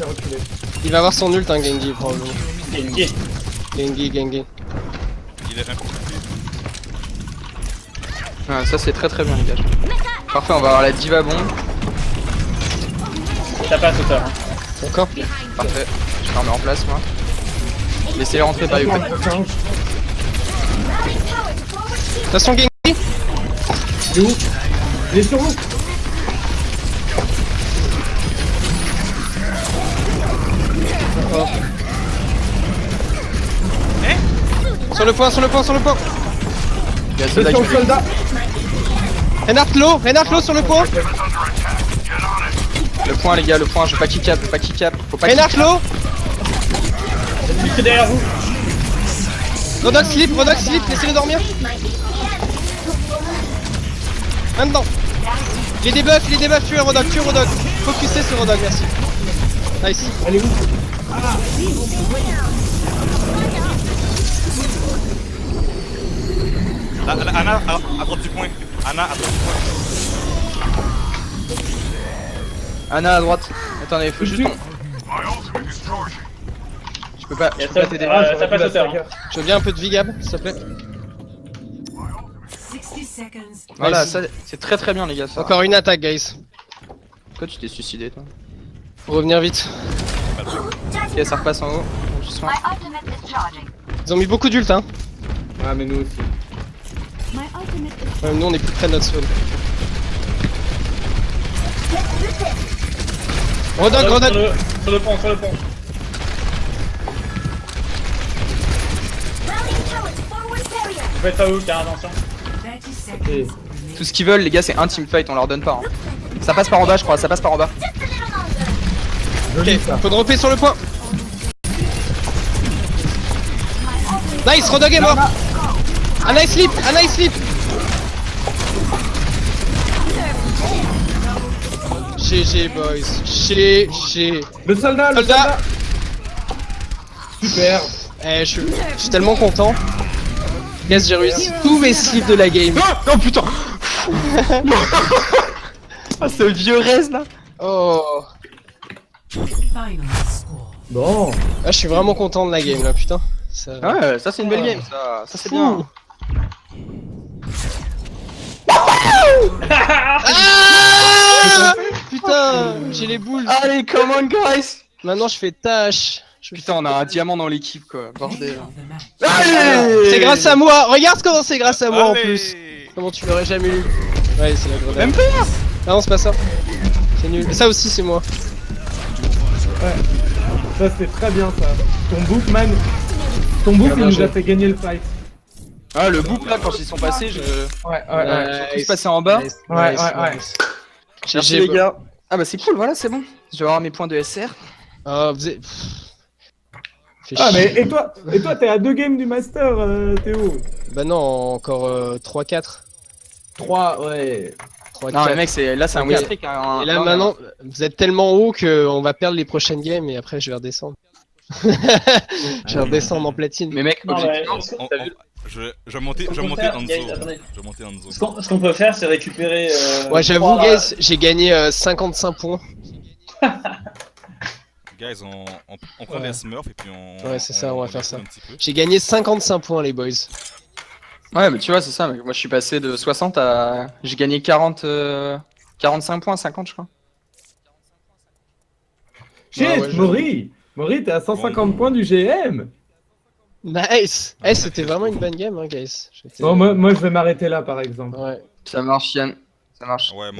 reculer. Il va avoir son ult, hein, Genji, probablement. Genji. Genji. Il est Ah, ça c'est très très bien, les gars. Parfait, on va avoir la diva bombe. Ça passe hauteur. Hein. Encore. Parfait. Je la remets en place, moi. Laissez-les rentrer par Yuka. Attention, Genji. Il est où? Il est sur vous. Sur le point. Il y a le soldat Sur qui le soldat. Reinhardt low sur le point. Le point, les gars, le point. Je veux pas qu'il cap, Faut pas qu'il Reinhardt low. Juste derrière vous. Rodog slip, laissez-le dormir. Maintenant. Il est debuff, tuez Rodog. Focusez sur Rodog, merci. Nice. Elle est où? Anna à droite du point. Anna à droite du point. Anna à droite. Attendez, faut juste. Je peux pas t'aider. Ça passe hauteur. Hein. Je veux bien un peu de vie, Gab, s'il te plaît. 60 seconds. Voilà, Nice. ça c'est très très bien, les gars. Ça. Encore une attaque, guys. Pourquoi tu t'es suicidé, toi? Faut revenir vite. Ok, ça repasse en haut. Doucement. Ils ont mis beaucoup d'ult, hein. Ah, mais nous aussi. My ultimate is Nous, on est plus près de notre spawn. Rodog. Sur le pont. Vous faites pas où, car attention. 30 seconds. Tout ce qu'ils veulent, les gars, c'est un teamfight, on leur donne pas. Hein. Ça passe par en bas, je crois, ça passe par en bas. Ok, faut dropper sur le point. Nice, Rodog est mort. Anna est slip. GG boys, GG. Le soldat. Super. Je suis tellement content. Yes, j'ai réussi tous mes slips de la game. Non, putain. Ah, ce vieux res là. Oh. Final score. Bon. Ah, je suis vraiment content de la game là, putain. Ça... Ouais, ça c'est une belle game, ça c'est bien. Ah putain, j'ai les boules. Allez, come on guys. Maintenant, je fais tâche. Putain, on a un diamant dans l'équipe quoi, bordel. Of the match. Allez. C'est grâce à moi. Regarde comment c'est grâce à moi en Allez. plus. Comment tu l'aurais jamais eu. Ouais, c'est la grenade. Même pas. Ah non, c'est pas ça. C'est nul. Ça aussi, c'est moi. Ça, c'était très bien, ça. Ton book, man. Ton book, il nous a fait gagner le fight. Ah, le book là, quand ils sont passés, je. Ouais. Ils sont tous passés en bas. Ouais. Merci les gars. Ah bah c'est cool, voilà, c'est bon. Je vais avoir mes points de SR. Ah, vous êtes... Fais Ah, chier. mais et toi, t'es à 2 games du master, Théo. Bah non, encore 3-4. 3, ouais. 3, Non, 4. mais mec, là c'est un Ok. win streak. Hein, Et là maintenant, vous êtes tellement haut qu'on va perdre les prochaines games et après je vais redescendre. Je vais redescendre en platine. Mais mec, Non, ouais, objectivement, Je vais monter Hanzo. Attendez. Je vais monter Hanzo. Ce qu'on peut faire, c'est récupérer. Ouais, j'avoue, trois- guys, j'ai gagné 55 points. Guys, on prend des smurfs et puis on. Ouais, c'est ça, on va faire ça. un petit peu. J'ai gagné 55 points, les boys. Ouais, mais tu vois, c'est ça. Mec. Moi, je suis passé de 60 à. J'ai gagné 45 points, 50, je crois. Shit, Ouais, ouais, Maury, t'es à 150 points du GM. Nice. Eh, c'était vraiment une bonne game, hein, guys. Bon, moi, je vais m'arrêter là, par exemple. Ouais. Ça marche, Yann. Ça marche. Ouais,